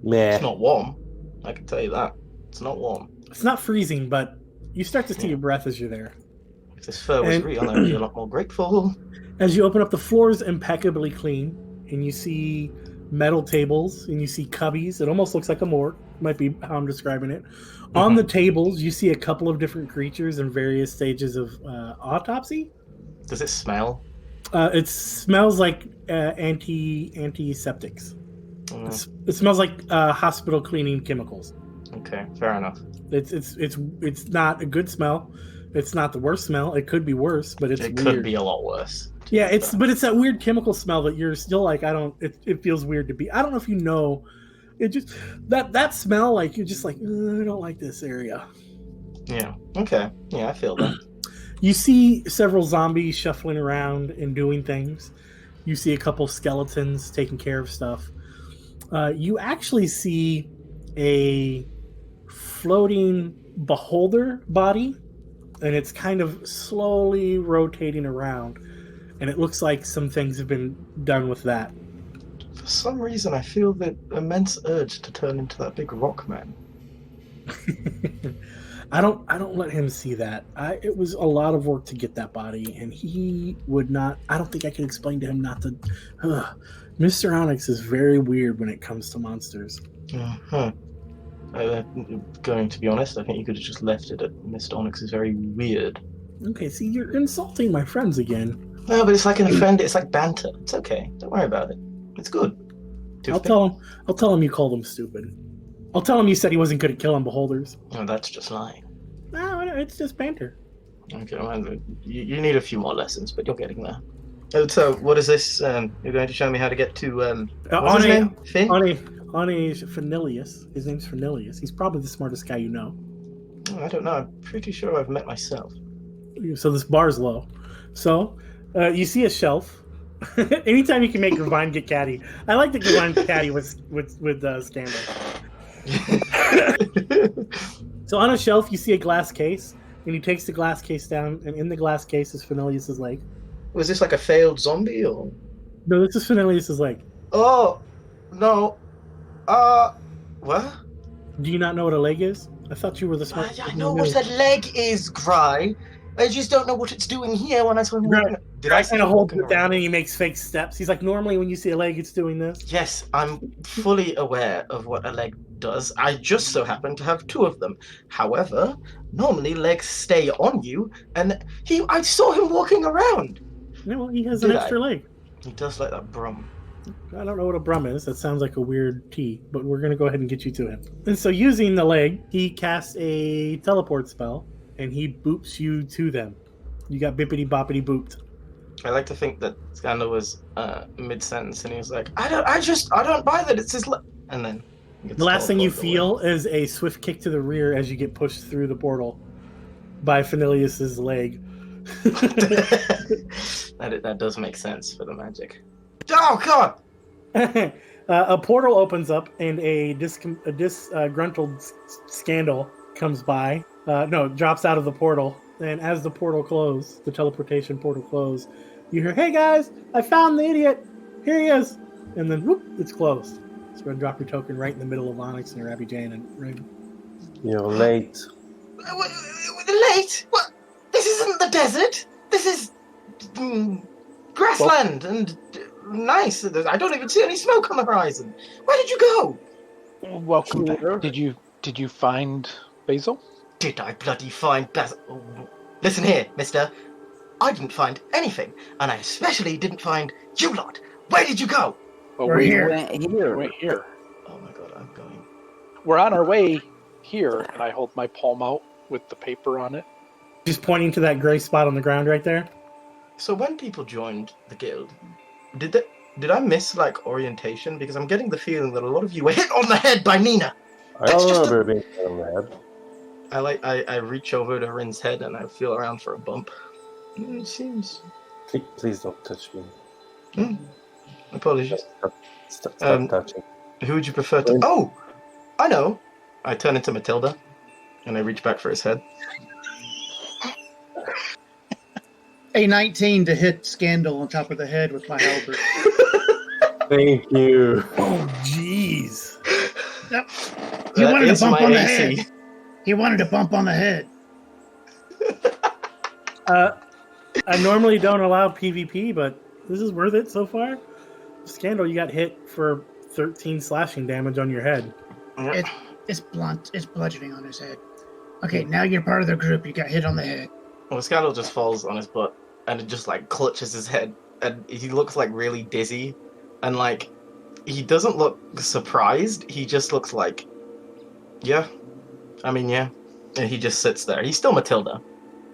[SPEAKER 4] Meh.
[SPEAKER 1] It's not warm. I can tell you that. It's not warm.
[SPEAKER 3] It's not freezing, but you start to see your breath as you're there.
[SPEAKER 1] If this fur was real, I'd be a lot more grateful.
[SPEAKER 3] As you open up, the floor is impeccably clean, and you see metal tables, and you see cubbies. It almost looks like a morgue. Might be how I'm describing it. On the tables, you see a couple of different creatures in various stages of autopsy.
[SPEAKER 1] Does it smell?
[SPEAKER 3] It smells like antiseptics. It smells like hospital cleaning chemicals.
[SPEAKER 1] Okay, fair enough.
[SPEAKER 3] It's not a good smell. It's not the worst smell. It could be worse, but it
[SPEAKER 1] could be a lot worse.
[SPEAKER 3] Yeah, it's that weird chemical smell that you're still like, it feels weird to be. I don't know if you know. It just that smell, like you're just like, I don't like this area.
[SPEAKER 1] Yeah. Okay. Yeah, I feel that.
[SPEAKER 3] You see several zombies shuffling around and doing things. You see a couple skeletons taking care of stuff. You actually see a floating beholder body, and it's kind of slowly rotating around, and it looks like some things have been done with that.
[SPEAKER 1] For some reason, I feel the immense urge to turn into that big rock man.
[SPEAKER 3] I don't let him see that. It was a lot of work to get that body, and he would not. I don't think I can explain to him not to. Mr. Onyx is very weird when it comes to monsters.
[SPEAKER 1] Going to be honest, I think you could have just left it at Mr. Onyx is very weird.
[SPEAKER 3] Okay, see, you're insulting my friends again.
[SPEAKER 1] No, but it's like an friend. It's like banter. It's okay. Don't worry about it. It's good.
[SPEAKER 3] I'll tell him you called him stupid. I'll tell him you said he wasn't good at killing beholders.
[SPEAKER 1] Oh, that's just lying.
[SPEAKER 3] No, it's just banter.
[SPEAKER 1] Okay, well, you need a few more lessons, but you're getting there. So, what is this? You're going to show me how to get to what's his name? Finn?
[SPEAKER 3] Finneleas. His name's Finneleas. He's probably the smartest guy you know.
[SPEAKER 1] Oh, I don't know. I'm pretty sure I've met myself.
[SPEAKER 3] So this bar's low. So you see a shelf. Anytime you can make Gravine get catty. I like that Gravine catty with Scandal. So on a shelf, you see a glass case, and he takes the glass case down, and in the glass case is Finneleas' leg.
[SPEAKER 1] Was this like a failed zombie, or?
[SPEAKER 3] No, this is Finneleas' leg.
[SPEAKER 1] Oh, no. What?
[SPEAKER 3] Do you not know what a leg is? I thought you were the smart.
[SPEAKER 11] I know what a leg is, Gry. I just don't know what it's doing here when I swim around.
[SPEAKER 3] Did I kind of hold it down and he makes fake steps? He's like, normally when you see a leg, it's doing this.
[SPEAKER 1] Yes, I'm fully aware of what a leg does. I just so happen to have 2 of them. However, normally legs stay on you, and I saw him walking around.
[SPEAKER 3] No, well, he has an extra leg.
[SPEAKER 1] He does like that brum.
[SPEAKER 3] I don't know what a brum is. That sounds like a weird tea, but we're going to go ahead and get you to him. And so using the leg, he casts a teleport spell, and he boops you to them. You got bippity boppity booped.
[SPEAKER 1] I like to think that Scandal was mid-sentence, and he was like, I don't buy that, it's his leg. And then
[SPEAKER 3] the last thing you feel is a swift kick to the rear as you get pushed through the portal by Finneleas' leg.
[SPEAKER 1] That does make sense for the magic. Oh, God!
[SPEAKER 3] A portal opens up, and a disgruntled Scandal comes by. Drops out of the portal. And as the portal closed, the teleportation portal closed, you hear, "Hey guys, I found the idiot. Here he is." And then, whoop, it's closed. So you're going to drop your token right in the middle of Onyx and Abby Jane and Raven.
[SPEAKER 4] You're late.
[SPEAKER 11] Late? What? This isn't the desert. This is grassland and nice. I don't even see any smoke on the horizon. Where did you go?
[SPEAKER 6] Welcome back. Did you find Basil?
[SPEAKER 11] Did I bloody find Basil? Listen here, mister. I didn't find anything, and I especially didn't find you lot. Where did you go?
[SPEAKER 6] Well,
[SPEAKER 10] We're here.
[SPEAKER 6] We're here.
[SPEAKER 1] Oh my God, I'm going.
[SPEAKER 6] We're on our way here, and I hold my palm out with the paper on it.
[SPEAKER 3] Just pointing to that gray spot on the ground right there.
[SPEAKER 1] So when people joined the guild, did I miss like orientation? Because I'm getting the feeling that a lot of you were hit on the head by Nina.
[SPEAKER 4] I don't remember being hit on the head.
[SPEAKER 1] I reach over to Rin's head and I feel around for a bump. It seems.
[SPEAKER 4] Please don't touch me.
[SPEAKER 1] Apologies.
[SPEAKER 4] Stop touching.
[SPEAKER 1] Who would you prefer to? Oh, I know. I turn into Matilda, and I reach back for his head.
[SPEAKER 5] A 19 to hit Scandal on top of the head with my halberd.
[SPEAKER 4] Thank you.
[SPEAKER 3] Oh, jeez.
[SPEAKER 10] He wanted to bump on the
[SPEAKER 1] AC.
[SPEAKER 10] head. He wanted to bump on the head.
[SPEAKER 3] I normally don't allow PvP, but this is worth it so far. Scandal, you got hit for 13 slashing damage on your head.
[SPEAKER 10] It's blunt. It's bludgeoning on his head. Okay, now you're part of the group. You got hit on the head.
[SPEAKER 1] Well, Scandal just falls on his butt, and it just like clutches his head, and he looks like really dizzy, and like he doesn't look surprised. He just looks like, yeah, yeah, and he just sits there. He's still Matilda.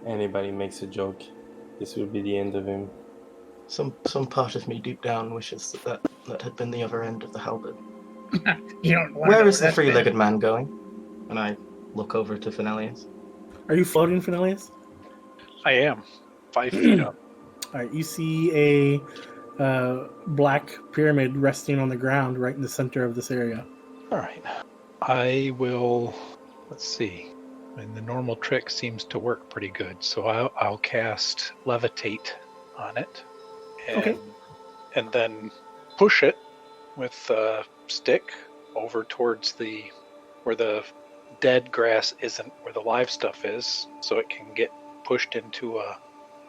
[SPEAKER 4] Anybody makes a joke, this will be the end of him.
[SPEAKER 1] Some part of me deep down wishes that had been the other end of the halberd.
[SPEAKER 10] You don't want
[SPEAKER 1] Where
[SPEAKER 10] to
[SPEAKER 1] is the three-legged man going? And I look over to Finneleas.
[SPEAKER 3] Are you floating, Finneleas?
[SPEAKER 6] I am 5 feet up.
[SPEAKER 3] All right, you see a black pyramid resting on the ground right in the center of this area.
[SPEAKER 6] All right. I will. Let's see. The normal trick seems to work pretty good, so I'll cast Levitate on it. And then push it with a stick over towards where the dead grass isn't, where the live stuff is, so it can get pushed into what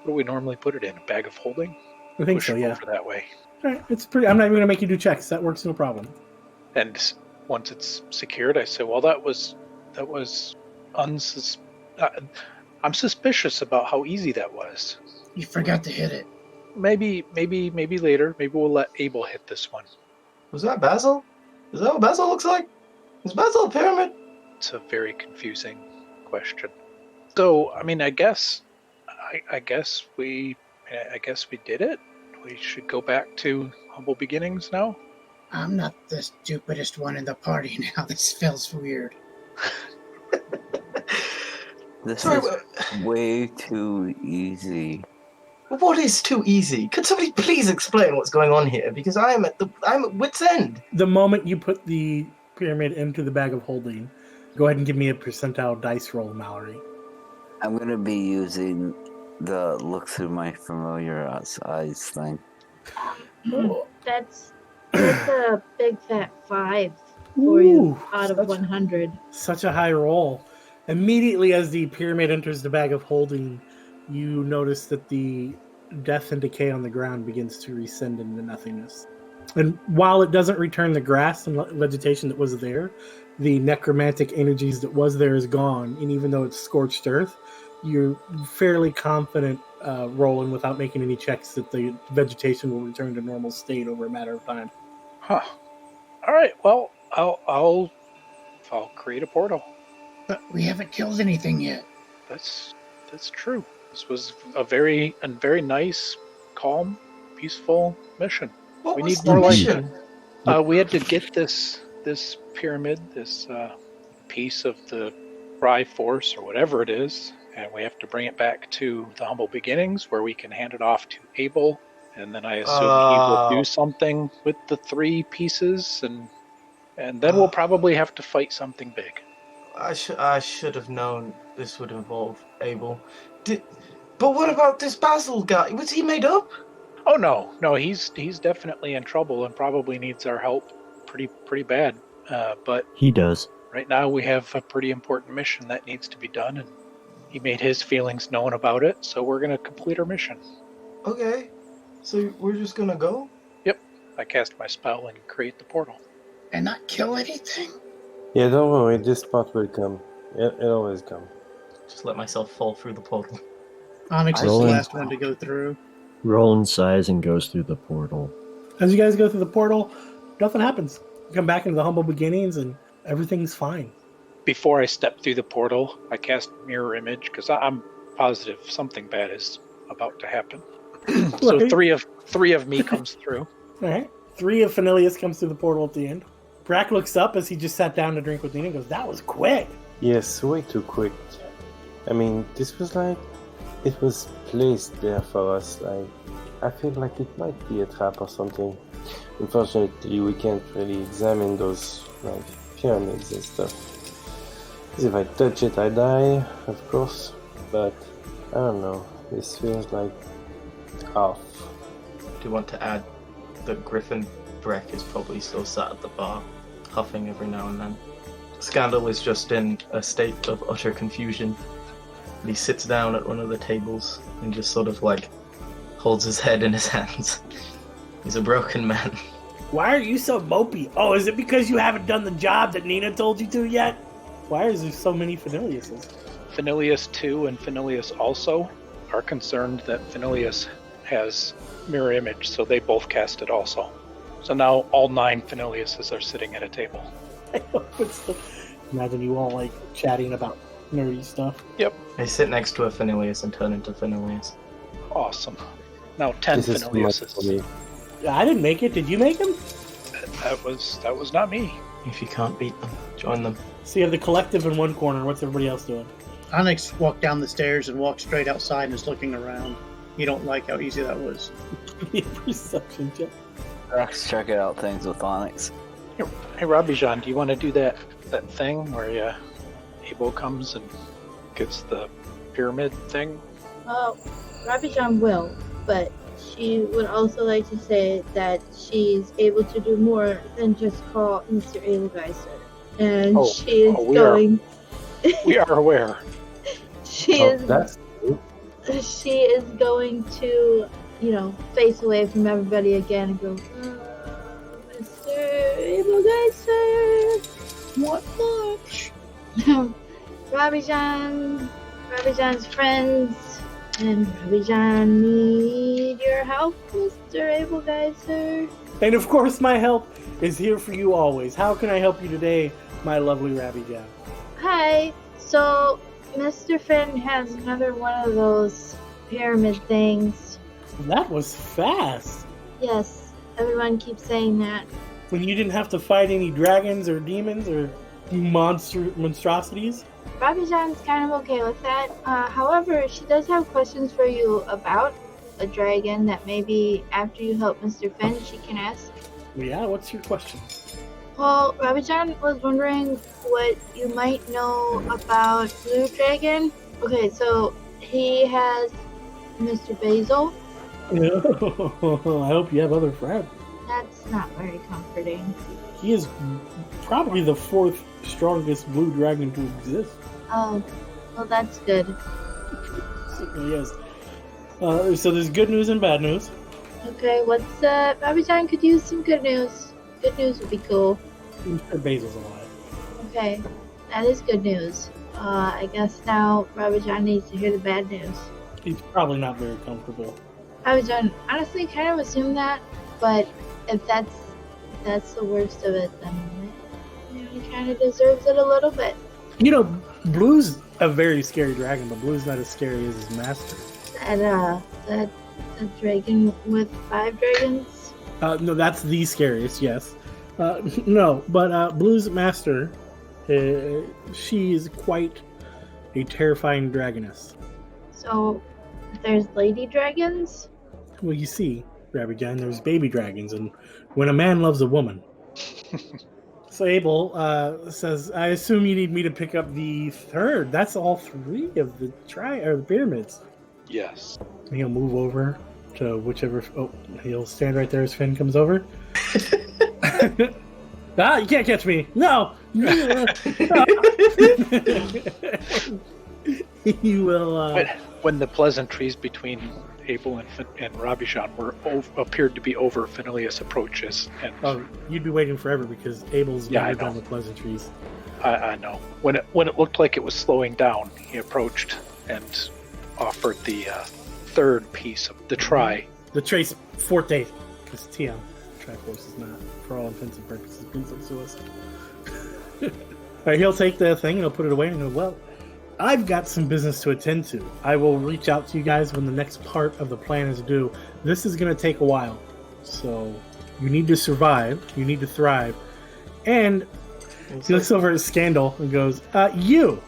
[SPEAKER 6] do we normally put it in? A bag of holding?
[SPEAKER 3] I think
[SPEAKER 6] Push
[SPEAKER 3] so,
[SPEAKER 6] it
[SPEAKER 3] yeah.
[SPEAKER 6] over that way.
[SPEAKER 3] All right, it's pretty. I'm not even going to make you do checks. That works no problem.
[SPEAKER 6] And once it's secured, I say, well, that was I'm suspicious about how easy that was.
[SPEAKER 10] You forgot to hit it.
[SPEAKER 6] Maybe later. Maybe we'll let Abel hit this one.
[SPEAKER 1] Was that Basil? Is that what Basil looks like? Is Basil a pyramid?
[SPEAKER 6] It's a very confusing question. So, I guess we did it. We should go back to humble beginnings now.
[SPEAKER 10] I'm not the stupidest one in the party now. This feels weird.
[SPEAKER 7] This is way too easy.
[SPEAKER 1] What is too easy? Could somebody please explain what's going on here? Because I'm at wit's end.
[SPEAKER 3] The moment you put the pyramid into the bag of holding, go ahead and give me a percentile dice roll, Mallory.
[SPEAKER 7] I'm going to be using the look through my familiar eyes thing.
[SPEAKER 8] That's a big fat 5 for you out of 100.
[SPEAKER 3] Such a high roll. Immediately as the pyramid enters the bag of holding, you notice that the death and decay on the ground begins to rescind into nothingness. And while it doesn't return the grass and vegetation that was there, the necromantic energies that was there is gone. And even though it's scorched earth, you're fairly confident rolling without making any checks that the vegetation will return to normal state over a matter of time.
[SPEAKER 6] Huh. All right. Well, I'll create a portal.
[SPEAKER 10] But we haven't killed anything yet.
[SPEAKER 6] That's true. This was a very nice, calm, peaceful mission.
[SPEAKER 1] What
[SPEAKER 6] we
[SPEAKER 1] was
[SPEAKER 6] need
[SPEAKER 1] the
[SPEAKER 6] more
[SPEAKER 1] mission?
[SPEAKER 6] like that. We had to get this pyramid, this piece of the Triforce or whatever it is, and we have to bring it back to the humble beginnings where we can hand it off to Abel, and then I assume he will do something with the 3 pieces, and then we'll probably have to fight something big.
[SPEAKER 1] I should have known this would involve Abel. But what about this Basil guy? Was he made up?
[SPEAKER 6] Oh no, he's definitely in trouble and probably needs our help pretty bad. But
[SPEAKER 9] He does.
[SPEAKER 6] right now we have a pretty important mission that needs to be done, and he made his feelings known about it, so we're gonna complete our mission.
[SPEAKER 1] Okay, so we're just gonna go?
[SPEAKER 6] Yep, I cast my spell and create the portal.
[SPEAKER 10] And not kill anything?
[SPEAKER 4] Yeah, don't worry, this spot will come. It always comes.
[SPEAKER 1] Just let myself fall through the portal.
[SPEAKER 5] Onyx is the
[SPEAKER 9] Rolling.
[SPEAKER 5] last one to go through.
[SPEAKER 9] Roland sighs and goes through the portal.
[SPEAKER 3] As you guys go through the portal, nothing happens. You come back into the humble beginnings and everything's fine.
[SPEAKER 6] before I step through the portal, I cast mirror image because I'm positive something bad is about to happen. So three of me comes through.
[SPEAKER 3] All right. 3 of Finneleas comes through the portal at the end. Brack looks up as he just sat down to drink with Nina and goes, "That was quick."
[SPEAKER 4] Yes, way too quick. I mean, this was like, it was placed there for us. Like, I feel like it might be a trap or something. Unfortunately, we can't really examine those like pyramids and stuff. Because if I touch it, I die, of course. But I don't know. This feels like off.
[SPEAKER 1] Do you want to add that Griffin Breck is probably still sat at the bar, huffing every now and then? Scandal is just in a state of utter confusion. He sits down at one of the tables and just sort of like holds his head in his hands. He's a broken man.
[SPEAKER 3] Why are you so mopey? Oh, is it because you haven't done the job that Nina told you to yet? Why is there so many Finneleases?
[SPEAKER 6] Finneleas 2 and Finneleas also are concerned that Finneleas has mirror image, so they both cast it also. So now all 9 Finneleases are sitting at a table.
[SPEAKER 3] Imagine you all like chatting about nerdy stuff.
[SPEAKER 6] Yep.
[SPEAKER 1] I sit next to a Finneleas and turn into Finneleas.
[SPEAKER 6] Awesome. Now 10
[SPEAKER 4] This is too much for
[SPEAKER 6] Finneleases.
[SPEAKER 4] me.
[SPEAKER 3] I didn't make it. Did you make him?
[SPEAKER 6] That was not me.
[SPEAKER 1] If you can't beat them, join them.
[SPEAKER 3] So you have the collective in one corner. What's everybody else doing?
[SPEAKER 5] Onyx walked down the stairs and walked straight outside and is looking around. You don't like how easy that was.
[SPEAKER 3] Give me a perception check.
[SPEAKER 12] Rex checking out things with Onyx.
[SPEAKER 6] Hey, Robbie Jean, do you want to do that thing where Abel comes and gets the pyramid thing?
[SPEAKER 8] Well, Rabbi John will, but she would also like to say that she's able to do more than just call Mr. Edelgeiser. And she is going...
[SPEAKER 6] We are aware.
[SPEAKER 8] She is going to, face away from everybody again and go, Mr. Edelgeiser, what much? Rabbi John's friends and Rabbi John need your help, Mr. Edelgeiser.
[SPEAKER 3] And of course, my help is here for you always. How can I help you today, my lovely Rabbi John?
[SPEAKER 8] Hi. So, Mr. Finn has another one of those pyramid things.
[SPEAKER 3] That was fast.
[SPEAKER 8] Yes, everyone keeps saying that.
[SPEAKER 3] When you didn't have to fight any dragons or demons or monstrosities?
[SPEAKER 8] Rabbi John's kind of okay with that. However, she does have questions for you about a dragon that maybe after you help Mr. Finn, she can ask.
[SPEAKER 3] Yeah, what's your question?
[SPEAKER 8] Well, Rabbi John was wondering what you might know about Blue Dragon. Okay, so he has Mr. Basil.
[SPEAKER 3] I hope you have other friends.
[SPEAKER 8] That's not very comforting.
[SPEAKER 3] He is probably the 4th strongest blue dragon to exist.
[SPEAKER 8] Oh, well, that's good.
[SPEAKER 3] Yes. So there's good news and bad news.
[SPEAKER 8] Okay, Rabbi John could use some good news. Good news would be cool.
[SPEAKER 3] Mr. Basil's alive.
[SPEAKER 8] Okay, that is good news. I guess now Rabbi John needs to hear the bad news.
[SPEAKER 3] He's probably not very comfortable.
[SPEAKER 8] Rabbi John honestly kind of assumed that, but if that's the worst of it, then he kind of deserves it a little bit.
[SPEAKER 3] Blue's a very scary dragon, but Blue's not as scary as his master.
[SPEAKER 8] That dragon with 5 dragons?
[SPEAKER 3] No, that's the scariest, yes. No, but Blue's master, she is quite a terrifying dragoness.
[SPEAKER 8] So, there's lady dragons?
[SPEAKER 3] Well, you see, Rabbi John, there's baby dragons, and when a man loves a woman. So Abel says, I assume you need me to pick up the 3rd. That's all 3 of the pyramids.
[SPEAKER 6] Yes.
[SPEAKER 3] He'll move over to whichever... Oh, he'll stand right there as Finn comes over. You can't catch me! No! You will...
[SPEAKER 6] When the pleasantries between Abel and Rabbi Jean appeared to be over, Finneleas approaches. And
[SPEAKER 3] you'd be waiting forever because Abel's never done the pleasantries.
[SPEAKER 6] I know. When it looked like it was slowing down, he approached and offered the 3rd piece of the try.
[SPEAKER 3] The Trace Forte. Because TM. Triforce is not, for all intents and purposes, been so right, he'll take the thing and he'll put it away and go, well, I've got some business to attend to. I will reach out to you guys when the next part of the plan is due. This is going to take a while. So you need to survive. You need to thrive. And he looks over at Scandal and goes, you!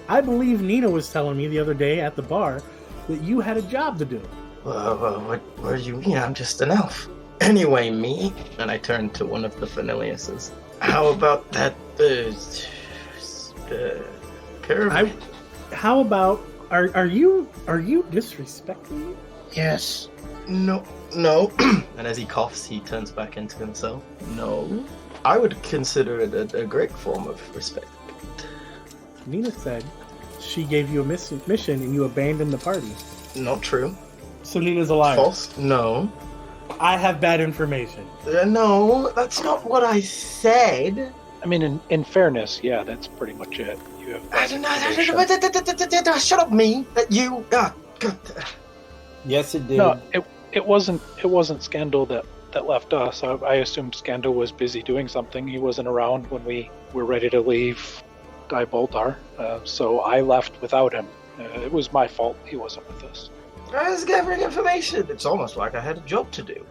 [SPEAKER 3] I believe Nina was telling me the other day at the bar that you had a job to do.
[SPEAKER 1] What do you mean? I'm just an elf. Anyway, me, and I turned to one of the Finneleases. How about that, pyramid?
[SPEAKER 3] How about, are you disrespecting me?
[SPEAKER 10] Yes.
[SPEAKER 1] No. And as he coughs, he turns back into himself. No. I would consider it a great form of respect.
[SPEAKER 3] Nina said she gave you a mission and you abandoned the party.
[SPEAKER 1] Not true.
[SPEAKER 3] So Nina's a liar.
[SPEAKER 1] False? No.
[SPEAKER 3] I have bad information.
[SPEAKER 1] No, that's not what I said.
[SPEAKER 6] I mean, in fairness, yeah, that's pretty much it. You have bad information.
[SPEAKER 1] Shut up, me. You. God.
[SPEAKER 4] Yes, it did.
[SPEAKER 6] No, it wasn't Scandal that left us. I assumed Scandal was busy doing something. He wasn't around when we were ready to leave Digh Buldar, so I left without him. It was my fault he wasn't with us.
[SPEAKER 1] I was gathering information. It's almost like I had a job to do.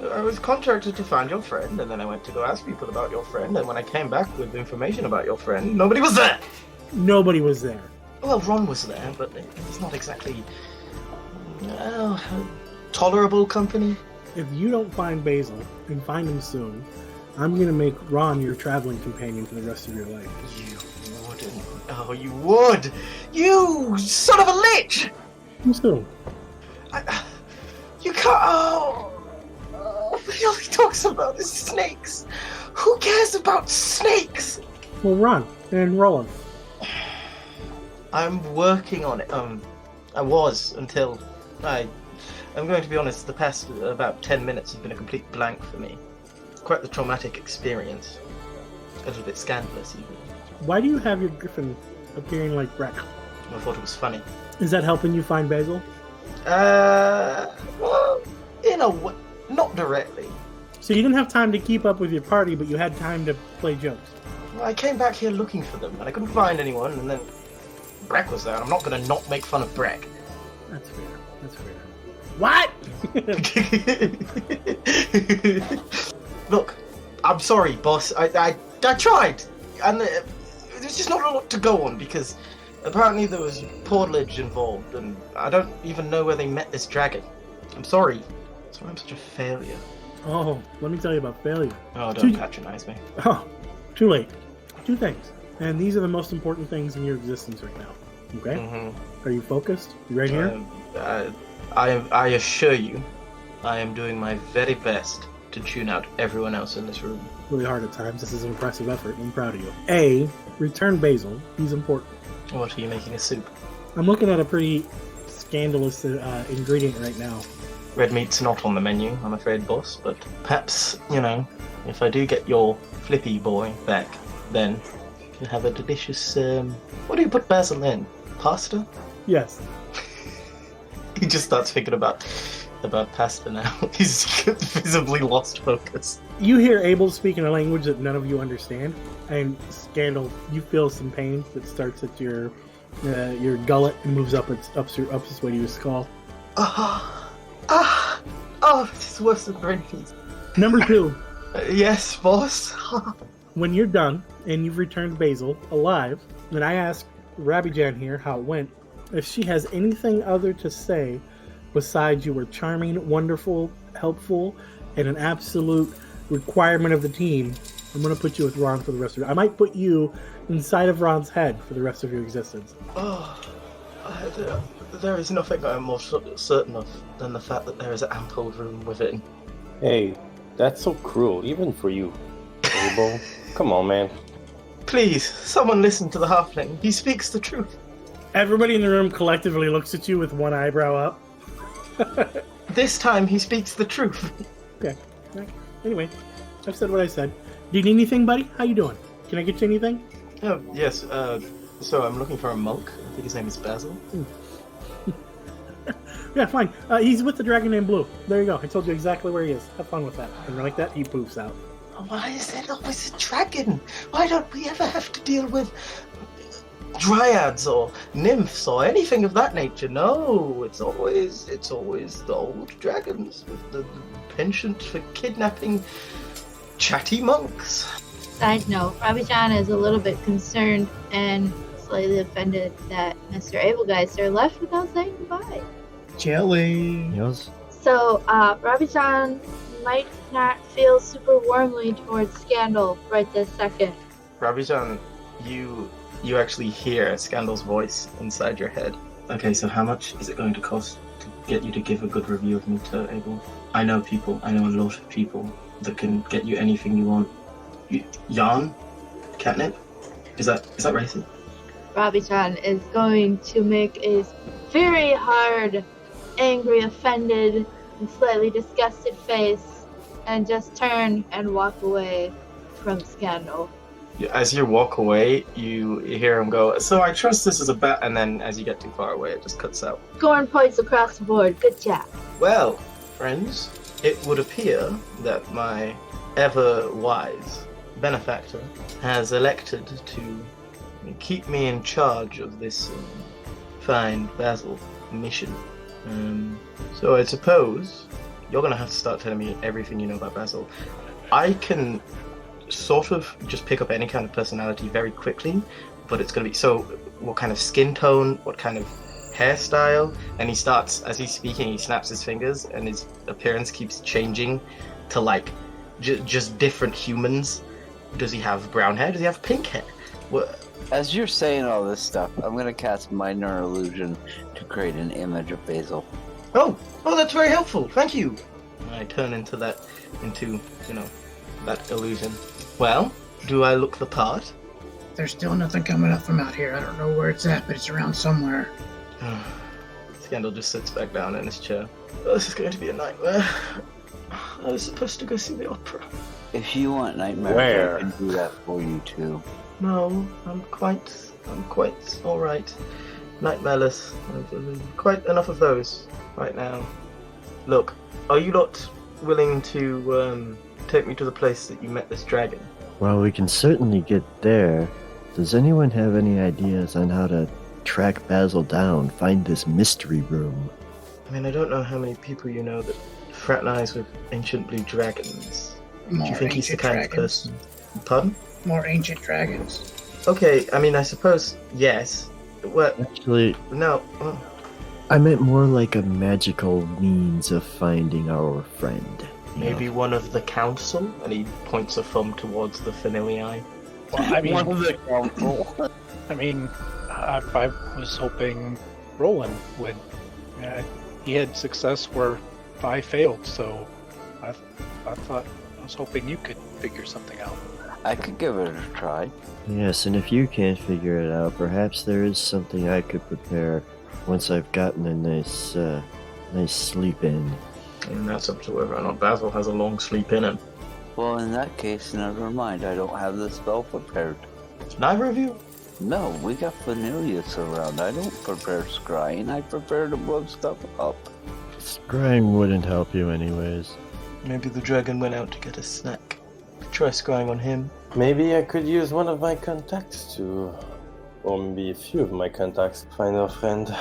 [SPEAKER 1] I was contracted to find your friend, and then I went to go ask people about your friend, and when I came back with information about your friend, nobody was there!
[SPEAKER 3] Nobody was there.
[SPEAKER 1] Well, Ron was there, but it's not exactly... tolerable company.
[SPEAKER 3] If you don't find Basil, and find him soon, I'm going to make Ron your traveling companion for the rest of your life.
[SPEAKER 1] You wouldn't. Oh, you would! You son of a lich!
[SPEAKER 3] Who's who?
[SPEAKER 1] You can't... Oh, all he talks about is snakes. Who cares about snakes?
[SPEAKER 3] Well, Ron and Roland.
[SPEAKER 1] I'm working on it. I was until I'm going to be honest, the past about 10 minutes have been a complete blank for me. Quite the traumatic experience. A little bit scandalous, even.
[SPEAKER 3] Why do you have your griffin appearing like Breck?
[SPEAKER 1] I thought it was funny.
[SPEAKER 3] Is that helping you find Basil?
[SPEAKER 1] Well, in a way, not directly.
[SPEAKER 3] So you didn't have time to keep up with your party, but you had time to play jokes.
[SPEAKER 1] Well, I came back here looking for them, and I couldn't find anyone, and then Breck was there, and I'm not going to not make fun of Breck.
[SPEAKER 3] That's fair. That's fair. What?
[SPEAKER 1] Look, I'm sorry, boss. I tried, and there's just not a lot to go on, because apparently there was portalage involved, and I don't even know where they met this dragon. I'm sorry. That's why I'm such a failure.
[SPEAKER 3] Oh, let me tell you about failure.
[SPEAKER 1] Oh, don't patronize me.
[SPEAKER 3] Oh, too late. Two things. And these are the most important things in your existence right now. Okay?
[SPEAKER 1] Mm-hmm.
[SPEAKER 3] Are you focused? You right here?
[SPEAKER 1] I assure you, I am doing my very best to tune out everyone else in this room.
[SPEAKER 3] Really hard at times. This is an impressive effort. I'm proud of you. A, return Basil. He's important.
[SPEAKER 1] What, are you making a soup?
[SPEAKER 3] I'm looking at a pretty scandalous ingredient right now.
[SPEAKER 1] Red meat's not on the menu, I'm afraid, boss, but perhaps, if I do get your flippy boy back, then you can have a delicious, what do you put Basil in? Pasta?
[SPEAKER 3] Yes.
[SPEAKER 1] He just starts thinking about pasta now. He's visibly lost focus.
[SPEAKER 3] You hear Abel speaking a language that none of you understand, and Scandal, you feel some pain that starts at your gullet and moves up its way to your skull.
[SPEAKER 1] This is worse than brain freeze.
[SPEAKER 3] Number 2.
[SPEAKER 1] Yes, boss.
[SPEAKER 3] When you're done and you've returned Basil alive, then I ask Rabijan here how it went. If she has anything other to say besides you were charming, wonderful, helpful, and an absolute requirement of the team, I'm going to put you with Ron for the rest of your... I might put you inside of Ron's head for the rest of your existence.
[SPEAKER 1] There is nothing I am more certain of than the fact that there is ample room within.
[SPEAKER 4] Hey, that's so cruel, even for you, Abel. Come on, man.
[SPEAKER 1] Please, someone listen to the halfling. He speaks the truth.
[SPEAKER 3] Everybody in the room collectively looks at you with one eyebrow up.
[SPEAKER 1] This time he speaks the truth.
[SPEAKER 3] Okay. Anyway, I've said what I said. Do you need anything, buddy? How you doing? Can I get you anything?
[SPEAKER 1] Oh, yes. So I'm looking for a monk. I think his name is Basil.
[SPEAKER 3] Yeah, fine. He's with the dragon named Blue. There you go. I told you exactly where he is. Have fun with that. And like that, he poofs out.
[SPEAKER 1] Why is there always a dragon? Why don't we ever have to deal with dryads or nymphs or anything of that nature? No, it's always the old dragons with the penchant for kidnapping chatty monks.
[SPEAKER 8] Side note, Rabijan is a little bit concerned and slightly offended that Mr. Abelgeister left without saying goodbye.
[SPEAKER 5] Jelly.
[SPEAKER 9] Yes.
[SPEAKER 8] So, Rabijan might not feel super warmly towards Scandal right this second.
[SPEAKER 1] Rabijan, you actually hear Scandal's voice inside your head. Okay, so how much is it going to cost to get you to give a good review of me to Abel? I know a lot of people that can get you anything you want. Yarn? Catnip? Is that racist?
[SPEAKER 8] Rabijan is going to make a very hard, angry, offended, and slightly disgusted face and just turn and walk away from Scandal.
[SPEAKER 1] As you walk away, you hear him go, "So I trust this is a bet," and then as you get too far away, it just cuts out.
[SPEAKER 8] Scoring points across the board. Good job.
[SPEAKER 1] Well, friends, it would appear that my ever-wise benefactor has elected to keep me in charge of this fine Basil mission. So I suppose you're going to have to start telling me everything you know about Basil. I can sort of just pick up any kind of personality very quickly, but it's going to be, so what kind of skin tone, what kind of hairstyle, and he starts, as he's speaking, he snaps his fingers and his appearance keeps changing to like just different humans. Does he have brown hair? Does he have pink hair?
[SPEAKER 12] As you're saying all this stuff, I'm going to cast Minor Illusion to create an image of Basil.
[SPEAKER 1] Oh, that's very helpful. Thank you. I turn into that illusion. Well, do I look the part?
[SPEAKER 10] There's still nothing coming up from out here. I don't know where it's at, but it's around somewhere.
[SPEAKER 1] Scandal just sits back down in his chair. Oh, this is going to be a nightmare. I was supposed to go see the opera.
[SPEAKER 12] If you want nightmares,
[SPEAKER 4] Where?
[SPEAKER 12] I can do that for you too.
[SPEAKER 1] No, I'm quite all right. Nightmareless. I've quite enough of those right now. Look, are you not willing to take me to the place that you met this dragon?
[SPEAKER 9] Well, we can certainly get there. Does anyone have any ideas on how to track Basil down, find this mystery room?
[SPEAKER 1] I mean, I don't know how many people you know that fraternize with ancient blue dragons. Do you think he's the kind of person? Pardon?
[SPEAKER 10] More ancient dragons.
[SPEAKER 1] Okay, I mean, I suppose, yes. What?
[SPEAKER 9] Actually,
[SPEAKER 1] no.
[SPEAKER 9] I meant more like a magical means of finding our friend.
[SPEAKER 1] Maybe one of the council? And he points a thumb towards the Finneleas.
[SPEAKER 6] Well, I mean,
[SPEAKER 12] One of the council.
[SPEAKER 6] I mean, I was hoping Roland would. He had success where I failed, so I was hoping you could figure something out.
[SPEAKER 12] I could give it a try.
[SPEAKER 9] Yes, and if you can't figure it out, perhaps there is something I could prepare once I've gotten a nice sleep in.
[SPEAKER 1] And that's up to whether or not Basil has a long sleep in him.
[SPEAKER 12] Well, in that case, never mind. I don't have the spell prepared.
[SPEAKER 1] Neither of you?
[SPEAKER 12] No, we got Finneleas around. I don't prepare scrying. I prepare to blow stuff up.
[SPEAKER 9] Scrying wouldn't help you anyways.
[SPEAKER 1] Maybe the dragon went out to get a snack. Try scrying on him.
[SPEAKER 4] Maybe I could use one of my contacts to, or maybe a few of my contacts to find our friend.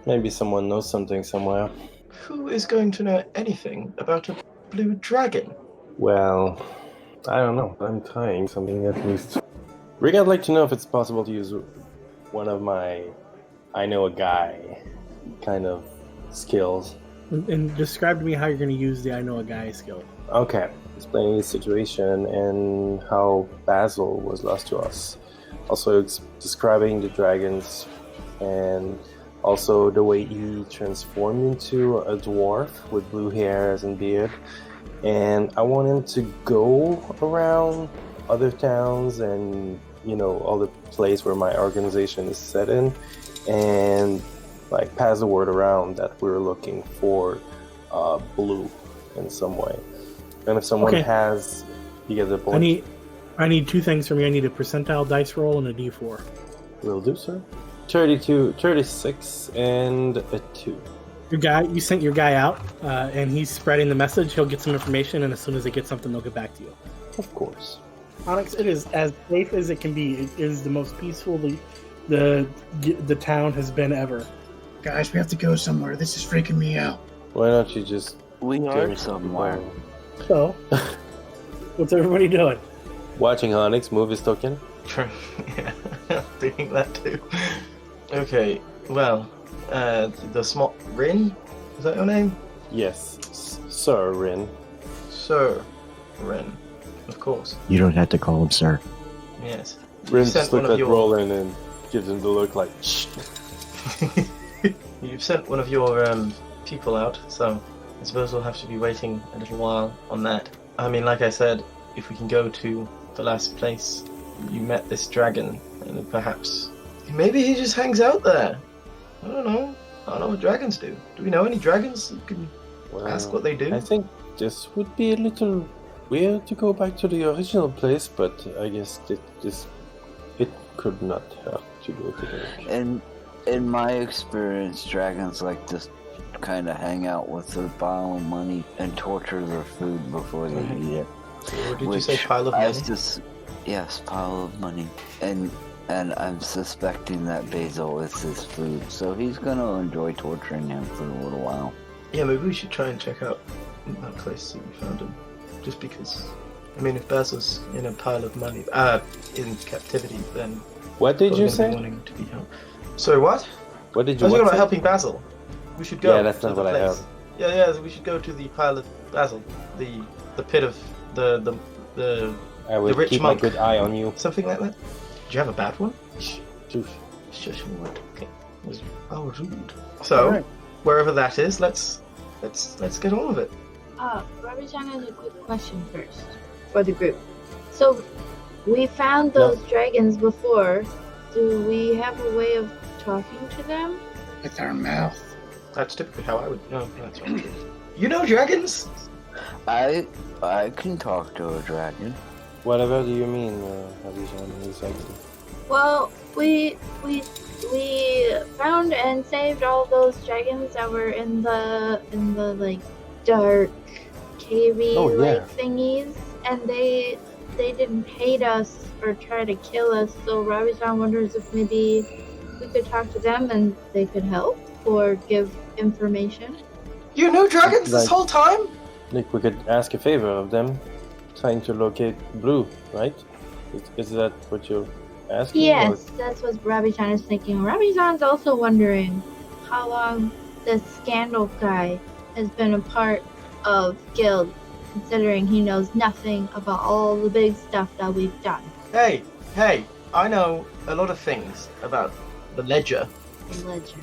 [SPEAKER 4] Maybe someone knows something somewhere.
[SPEAKER 1] Who is going to know anything about a blue dragon?
[SPEAKER 4] Well, I don't know. I'm trying something at least. Rick, I'd like to know if it's possible to use one of my I know a guy kind of skills.
[SPEAKER 3] And describe to me how you're going to use the I know a guy skill.
[SPEAKER 4] Okay. Explaining the situation and how Basil was lost to us. Also describing the dragons and also the way he transformed into a dwarf with blue hairs and beard. And I want him to go around other towns and, all the place where my organization is set in and like pass the word around that we're looking for blue in some way. And if someone has, you get the point.
[SPEAKER 3] I need two things from you. I need a percentile dice roll and a d4.
[SPEAKER 4] Will do, sir. 32, 36, and a 2.
[SPEAKER 3] You sent your guy out, and he's spreading the message. He'll get some information, and as soon as they get something, they'll get back to you.
[SPEAKER 4] Of course.
[SPEAKER 3] Onyx, it is as safe as it can be. It is the most peaceful the town has been ever.
[SPEAKER 10] Guys, we have to go somewhere. This is freaking me out.
[SPEAKER 4] Why don't you just
[SPEAKER 12] We
[SPEAKER 4] go
[SPEAKER 12] are somewhere.
[SPEAKER 3] So, what's everybody doing?
[SPEAKER 4] watching Onyx move his token?
[SPEAKER 1] Yeah, doing that too. Okay, well, the small Rin, is that your name?
[SPEAKER 4] Yes, Sir Rin.
[SPEAKER 1] Sir Rin, of course.
[SPEAKER 9] You don't have to call him sir.
[SPEAKER 1] Yes.
[SPEAKER 4] Rin
[SPEAKER 1] sent
[SPEAKER 4] just
[SPEAKER 1] one
[SPEAKER 4] looks
[SPEAKER 1] of
[SPEAKER 4] at
[SPEAKER 1] your-
[SPEAKER 4] Roland and gives him the look like, shh.
[SPEAKER 1] You've sent one of your people out, so I suppose we'll have to be waiting a little while on that. I mean, like I said, if we can go to the last place you met this dragon, and perhaps maybe he just hangs out there. I don't know. I don't know what dragons do. Do we know any dragons? You can ask what they do.
[SPEAKER 4] I think this would be a little weird to go back to the original place, but I guess it could not hurt to go to the original.
[SPEAKER 12] And in my experience, dragons like to kind of hang out with their pile of money and torture their food before they eat it.
[SPEAKER 1] Or did you say pile of money?
[SPEAKER 12] Yes, pile of money. And I'm suspecting that Basil is his food, so he's gonna enjoy torturing him for a little while.
[SPEAKER 1] Yeah, maybe we should try and check out that place that we found him. Just because, I mean, if Basil's in a pile of money, in captivity, then
[SPEAKER 4] What did you
[SPEAKER 1] we're gonna be
[SPEAKER 4] say?
[SPEAKER 1] wanting to be helped. Sorry, what?
[SPEAKER 4] What did
[SPEAKER 1] I
[SPEAKER 4] you
[SPEAKER 1] was talking
[SPEAKER 4] what
[SPEAKER 1] about
[SPEAKER 4] say?
[SPEAKER 1] helping Basil. We should go.
[SPEAKER 4] Yeah, that's
[SPEAKER 1] to
[SPEAKER 4] not
[SPEAKER 1] the
[SPEAKER 4] what I
[SPEAKER 1] place.
[SPEAKER 4] heard.
[SPEAKER 1] Yeah, we should go to the pile of Basil, the pit of the
[SPEAKER 4] I will
[SPEAKER 1] rich
[SPEAKER 4] keep
[SPEAKER 1] monk.
[SPEAKER 4] my good eye on you.
[SPEAKER 1] something like that. Do you have a bad one?
[SPEAKER 4] Shush.
[SPEAKER 1] Shush, what? Okay. Oh, rude. So,
[SPEAKER 3] Alright.
[SPEAKER 1] wherever that is, let's get on with it.
[SPEAKER 8] Robert-chan has a quick question first for the group. So, we found those dragons before. Do we have a way of talking to them?
[SPEAKER 10] With our mouth.
[SPEAKER 1] That's typically how I would. No, that's right. You know dragons?
[SPEAKER 12] I can talk to a dragon.
[SPEAKER 4] Whatever do you mean, Abhijan, exactly?
[SPEAKER 8] Well, we found and saved all those dragons that were in the like dark cavey like thingies, and they didn't hate us or try to kill us. So Ravi-chan wonders if maybe we could talk to them and they could help or give information.
[SPEAKER 1] You know dragons this whole time?
[SPEAKER 4] Nick, we could ask a favor of them, trying to locate Blue, right? Is that what you're asking?
[SPEAKER 8] Yes, that's what Ravi-chan is thinking. Ravi-chan's also wondering how long this scandal guy has been a part of Guild, considering he knows nothing about all the big stuff that we've done.
[SPEAKER 1] Hey, I know a lot of things about the ledger.
[SPEAKER 8] The ledger.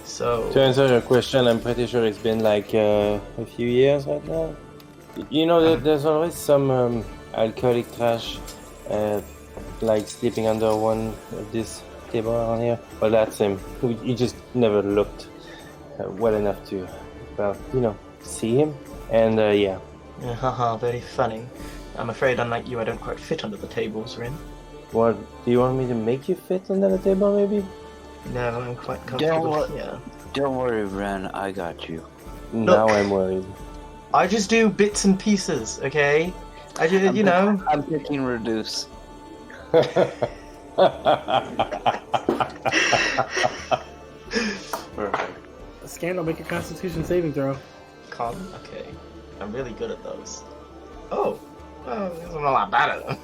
[SPEAKER 1] So
[SPEAKER 4] To answer your question, I'm pretty sure it's been like a few years right now. You know, there's always some alcoholic trash, like sleeping under one of this table around here. But that's him. He just never looked well enough to, well, see him. And yeah.
[SPEAKER 1] Haha, very funny. I'm afraid, unlike you, I don't quite fit under the tables, Rin.
[SPEAKER 4] What, do you want me to make you fit under the table, maybe?
[SPEAKER 1] No, I'm quite comfortable. Yeah.
[SPEAKER 12] Don't worry, Ren. I got you.
[SPEAKER 4] Now I'm worried.
[SPEAKER 1] I just do bits and pieces, okay? I just,
[SPEAKER 12] I'm picking reduce.
[SPEAKER 4] Perfect.
[SPEAKER 3] Scandal, make a Constitution saving throw.
[SPEAKER 1] Con? Okay. I'm really good at those. Oh. Well, I'm a lot better.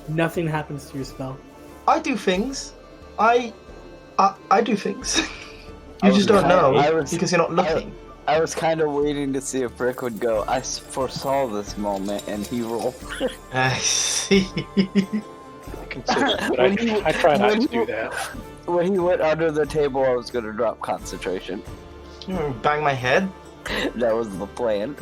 [SPEAKER 3] Nothing happens to your spell.
[SPEAKER 1] I do things. I do things. You just don't know because you're not looking.
[SPEAKER 12] I was kind of waiting to see if Rick would go. I foresaw this moment, and he rolled.
[SPEAKER 1] I see.
[SPEAKER 6] I consider it, but I try not to do that.
[SPEAKER 12] When he went under the table, I was going to drop concentration.
[SPEAKER 1] Bang my head?
[SPEAKER 12] That was the plan.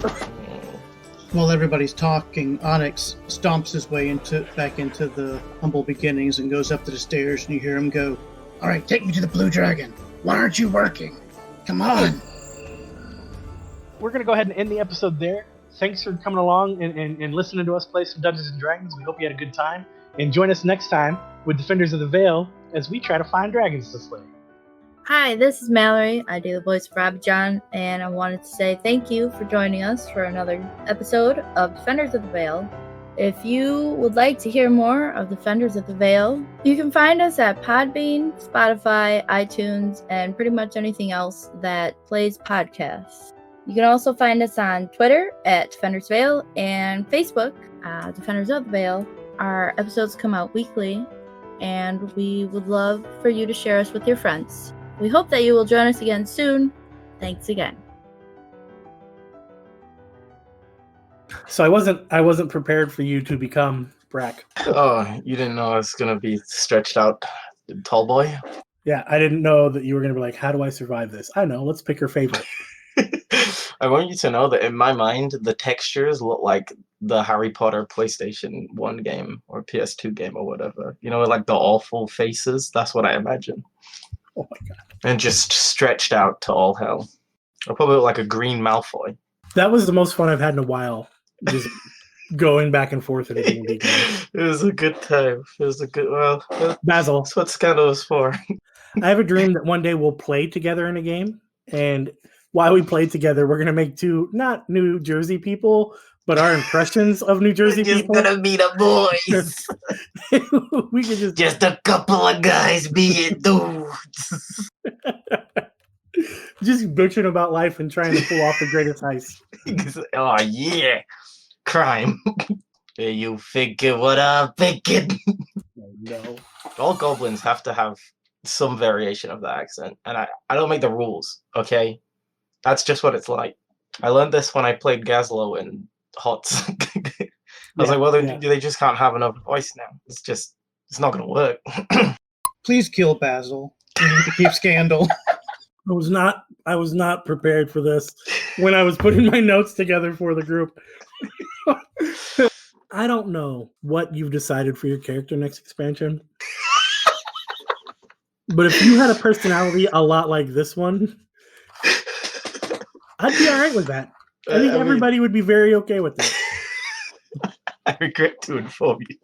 [SPEAKER 5] While everybody's talking, Onyx stomps his way back into the humble beginnings and goes up to the stairs, and you hear him go,
[SPEAKER 10] All right, take me to the Blue Dragon. Why aren't you working? Come on.
[SPEAKER 3] We're going to go ahead and end the episode there. Thanks for coming along and listening to us play some Dungeons and Dragons. We hope you had a good time. And join us next time with Defenders of the Veil as we try to find dragons to slay.
[SPEAKER 8] Hi, this is Mallory. I do the voice of Rabbit-John, and I wanted to say thank you for joining us for another episode of Defenders of the Veil. If you would like to hear more of Defenders of the Veil, you can find us at Podbean, Spotify, iTunes, and pretty much anything else that plays podcasts. You can also find us on Twitter at Defenders Veil and Facebook, Defenders of the Veil. Our episodes come out weekly, and we would love for you to share us with your friends. We hope that you will join us again soon. Thanks again.
[SPEAKER 3] So I wasn't prepared for you to become Brack.
[SPEAKER 1] Oh, you didn't know I was gonna be stretched out tall boy?
[SPEAKER 3] Yeah, I didn't know that you were going to be like, how do I survive this? I know, let's pick your favorite.
[SPEAKER 1] I want you to know that in my mind, the textures look like the Harry Potter PlayStation 1 game or PS2 game or whatever. You know, like the awful faces. That's what I imagine.
[SPEAKER 3] Oh my god.
[SPEAKER 1] And just stretched out to all hell. Or probably look like a green Malfoy.
[SPEAKER 3] That was the most fun I've had in a while. Just going back and forth in a D&D game.
[SPEAKER 1] It was a good time. It was a good, well,
[SPEAKER 3] Basil,
[SPEAKER 1] that's what Scandal is for.
[SPEAKER 3] I have a dream that one day we'll play together in a game, and while we play together, we're gonna make two not New Jersey people, but our impressions of New Jersey
[SPEAKER 11] We're just
[SPEAKER 3] people.
[SPEAKER 11] gonna be the boys.
[SPEAKER 3] We could
[SPEAKER 11] Just a couple of guys being dudes.
[SPEAKER 3] just bitching about life and trying to pull off the greatest heist.
[SPEAKER 1] Oh, yeah. Crime. You figure what I'm thinking.
[SPEAKER 3] Oh, no.
[SPEAKER 1] All goblins have to have some variation of the accent, and I don't make the rules, okay? That's just what it's like. I learned this when I played Gazlo in HOTS. I was like, well, they just can't have another voice now. It's not gonna work.
[SPEAKER 5] Please kill Basil. We need to keep Scandal.
[SPEAKER 3] I was not prepared for this when I was putting my notes together for the group. I don't know what you've decided for your character next expansion. But if you had a personality a lot like this one, I'd be all right with that. I think everybody would be very okay with that.
[SPEAKER 1] I regret to inform you.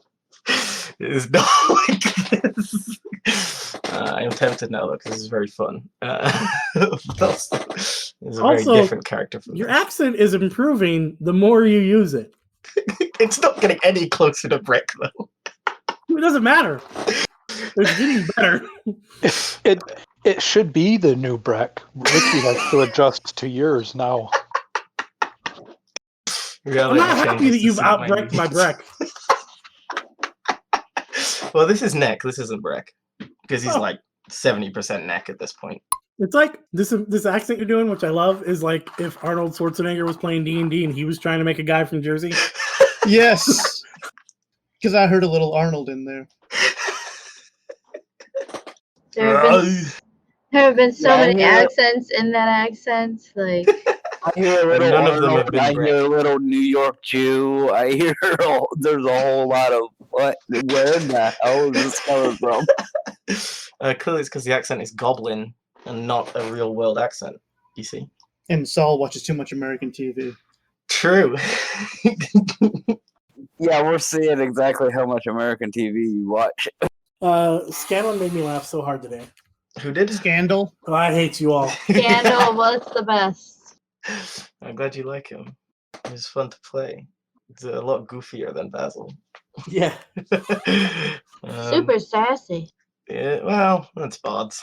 [SPEAKER 1] It is not like this. I am tempted now, though, because this is very fun. It's a very different character from
[SPEAKER 3] your
[SPEAKER 1] this.
[SPEAKER 3] accent is improving the more you use it.
[SPEAKER 1] It's not getting any closer to Breck, though.
[SPEAKER 3] It doesn't matter. It's getting better.
[SPEAKER 6] It should be the new Breck. Ricky has to adjust to yours now.
[SPEAKER 3] I'm not happy that you've out-Brecked my Breck.
[SPEAKER 1] Well, this is Neck. This isn't Breck. Because he's like 70% Neck at this point.
[SPEAKER 3] It's like this accent you're doing, which I love, is like if Arnold Schwarzenegger was playing D&D and he was trying to make a guy from Jersey.
[SPEAKER 5] Yes. Because I heard a little Arnold in there.
[SPEAKER 8] There have been so many accents in that accent. Like
[SPEAKER 12] I hear a little
[SPEAKER 1] none of them have
[SPEAKER 12] Arnold,
[SPEAKER 1] been
[SPEAKER 12] I
[SPEAKER 1] Breck.
[SPEAKER 12] hear a little New York Jew. I hear there's a whole lot of what? Where in the hell is this coming from?
[SPEAKER 1] Clearly, it's because the accent is Goblin and not a real world accent. You see?
[SPEAKER 5] And Saul watches too much American TV.
[SPEAKER 1] True.
[SPEAKER 12] Yeah, we're seeing exactly how much American TV you watch.
[SPEAKER 3] Scanlon made me laugh so hard today.
[SPEAKER 1] Who did?
[SPEAKER 5] Scandal.
[SPEAKER 3] Oh, I hate you all.
[SPEAKER 8] Scandal was the best.
[SPEAKER 1] I'm glad you like him. He's fun to play. He's a lot goofier than Basil.
[SPEAKER 3] Yeah.
[SPEAKER 8] Super sassy.
[SPEAKER 1] Yeah, well, that's bards.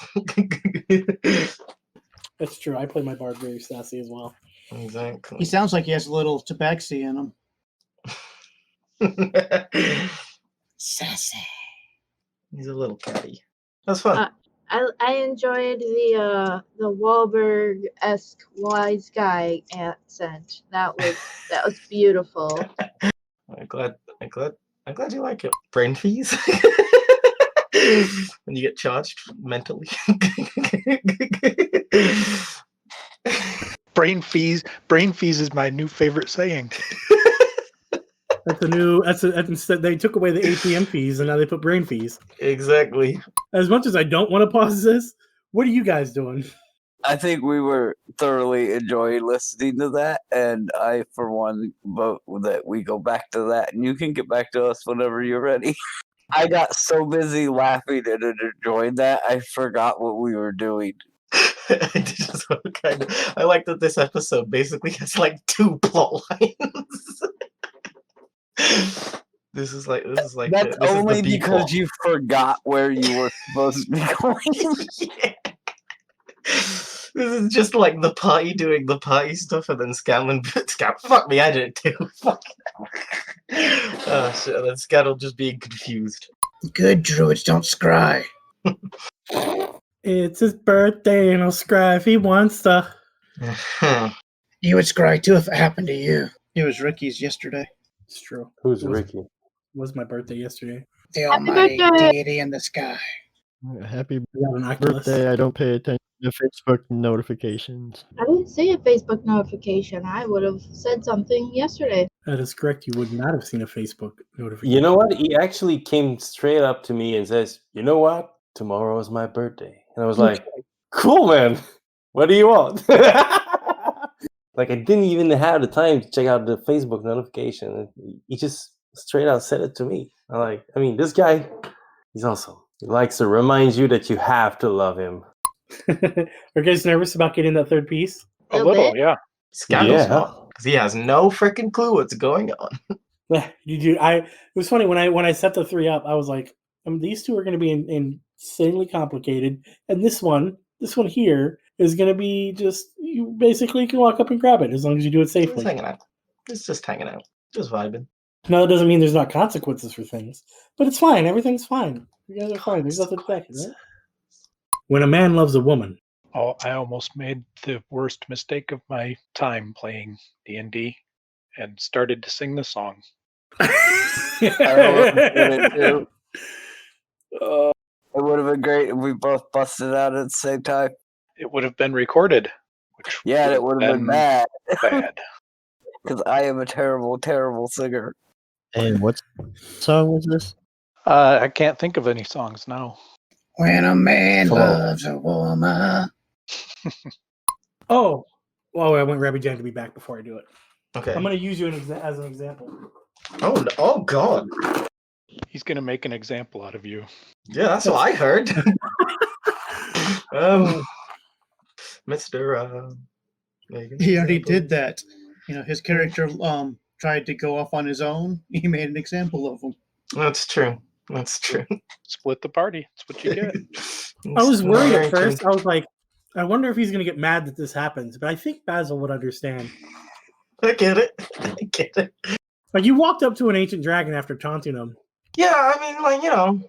[SPEAKER 3] That's true. I play my bard very sassy as well.
[SPEAKER 1] Exactly.
[SPEAKER 5] He sounds like he has a little tabaxi in him. Sassy.
[SPEAKER 1] He's a little catty. That's fun.
[SPEAKER 8] I enjoyed the Wahlberg-esque wise guy accent. That was beautiful.
[SPEAKER 1] I'm glad you like it. Brain fees? When you get charged mentally.
[SPEAKER 6] Brain fees is my new favorite saying.
[SPEAKER 3] They took away the ATM fees and now they put brain fees.
[SPEAKER 1] Exactly.
[SPEAKER 3] As much as I don't want to pause this, what are you guys doing?
[SPEAKER 12] I think we were thoroughly enjoying listening to that, and I, for one, vote that we go back to that, and you can get back to us whenever you're ready. I got so busy laughing and enjoying that, I forgot what we were doing.
[SPEAKER 1] I like that this episode basically has like 2 plot lines. This is like
[SPEAKER 12] That's
[SPEAKER 1] this is the
[SPEAKER 12] only
[SPEAKER 1] B
[SPEAKER 12] because
[SPEAKER 1] plot.
[SPEAKER 12] you forgot where you were supposed to be going.
[SPEAKER 1] Yeah. This is just like the party doing the party stuff, and then Scanlan. Fuck me, I did it too. Fuck. Oh shit! And then Scandal just being confused.
[SPEAKER 10] Good druids don't scry.
[SPEAKER 3] It's his birthday, and I'll scry if he wants to.
[SPEAKER 10] You would scry too if it happened to you.
[SPEAKER 5] It was Ricky's yesterday.
[SPEAKER 3] It's true.
[SPEAKER 4] Who's
[SPEAKER 3] It was-
[SPEAKER 4] Ricky?
[SPEAKER 3] Was my birthday yesterday.
[SPEAKER 10] The almighty
[SPEAKER 8] birthday!
[SPEAKER 10] deity in the sky.
[SPEAKER 9] Happy
[SPEAKER 3] I got an Oculus.
[SPEAKER 9] birthday. I don't pay attention to Facebook notifications.
[SPEAKER 8] I didn't see a Facebook notification. I would have said something yesterday.
[SPEAKER 3] That is correct. You would not have seen a Facebook notification.
[SPEAKER 4] You know what? He actually came straight up to me and says, "You know what? Tomorrow is my birthday." And I was like, "Cool, man. What do you want?" Like, I didn't even have the time to check out the Facebook notification. He just straight out said it to me. I'm like, I mean, this guy, he's awesome. He likes to remind you that you have to love him.
[SPEAKER 3] Are you guys nervous about getting that third piece?
[SPEAKER 6] A little, yeah.
[SPEAKER 1] Scandal's
[SPEAKER 4] Yeah.
[SPEAKER 1] not, because he has no freaking clue what's going on.
[SPEAKER 3] You do. It was funny when I set the 3 up. I was like, these two are going to be insanely complicated, and this one here is going to be just you basically can walk up and grab it as long as you do it
[SPEAKER 1] Just
[SPEAKER 3] safely.
[SPEAKER 1] hanging out. It's just hanging out. Just vibing.
[SPEAKER 3] No, that doesn't mean there's not consequences for things, but it's fine. Everything's fine. You guys are fine. There's nothing back, right? When a man loves a woman.
[SPEAKER 6] Oh, I almost made the worst mistake of my time playing D&D and started to sing the song.
[SPEAKER 12] It would have been great if we both busted out at the same time.
[SPEAKER 6] It would have been recorded, which
[SPEAKER 12] Yeah, it would have been bad.
[SPEAKER 6] bad.
[SPEAKER 12] Because I am a terrible, terrible singer.
[SPEAKER 9] And what song was this?
[SPEAKER 6] I can't think of any songs now.
[SPEAKER 10] When a man
[SPEAKER 4] Come on.
[SPEAKER 10] loves a woman.
[SPEAKER 3] Oh, well, I want Rabbi Jan to be back before I do it.
[SPEAKER 1] Okay.
[SPEAKER 3] I'm going to use you as an example.
[SPEAKER 1] Oh, no. Oh God.
[SPEAKER 6] He's going to make an example out of you.
[SPEAKER 1] Yeah, that's what I heard. Mr. Megan.
[SPEAKER 5] He already did that. You know, his character tried to go off on his own. He made an example of him.
[SPEAKER 1] That's true. That's true.
[SPEAKER 6] Split the party. That's what you get.
[SPEAKER 3] I was worried at first. I was like, I wonder if he's going to get mad that this happens, but I think Basil would understand.
[SPEAKER 1] I get it. I get it.
[SPEAKER 3] Like, you walked up to an ancient dragon after taunting him.
[SPEAKER 1] Yeah, I mean, like, you know,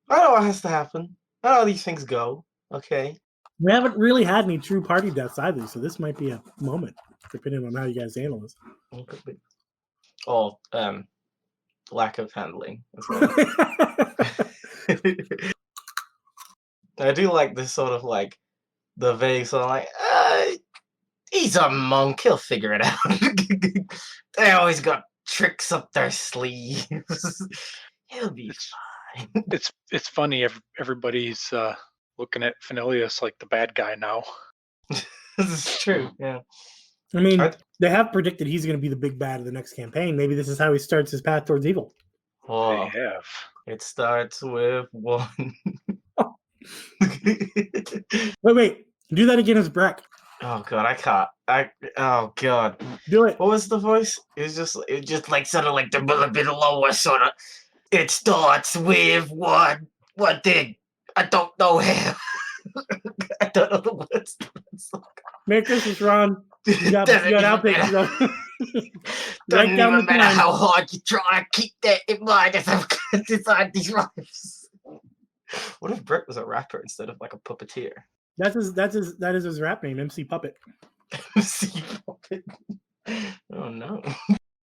[SPEAKER 1] I know what has to happen. I know how these things go. Okay.
[SPEAKER 3] We haven't really had any true party deaths either, so this might be a moment, depending on how you guys handle this.
[SPEAKER 1] Or lack of handling as well. I do like this sort of like the vague sort of like, he's a monk, he'll figure it out. They always got tricks up their sleeves. He'll be fine.
[SPEAKER 6] It's funny. Everybody's looking at Finneleas like the bad guy now.
[SPEAKER 1] This is true. Yeah.
[SPEAKER 3] I mean, they have predicted he's going to be the big bad of the next campaign. Maybe this is how he starts his path towards evil.
[SPEAKER 1] Oh,
[SPEAKER 6] They have.
[SPEAKER 1] it starts with one.
[SPEAKER 3] Wait. Do that again as Breck.
[SPEAKER 1] Oh God, I can't. Oh God.
[SPEAKER 3] Do it.
[SPEAKER 1] What was the voice? It just like sort of like the a bit lower, sort of. It starts with one thing. I don't know how. I don't know the words.
[SPEAKER 3] Make this is Ron. You got
[SPEAKER 1] Doesn't even
[SPEAKER 3] outtakes.
[SPEAKER 1] matter.
[SPEAKER 3] Write
[SPEAKER 1] Doesn't
[SPEAKER 3] down
[SPEAKER 1] even
[SPEAKER 3] the
[SPEAKER 1] matter
[SPEAKER 3] time.
[SPEAKER 1] how hard you try. Keep that in mind as I'm going to decide these rhymes. What if Brett was a rapper instead of like a puppeteer?
[SPEAKER 3] That is his rap name, MC Puppet.
[SPEAKER 1] MC Puppet. Oh no.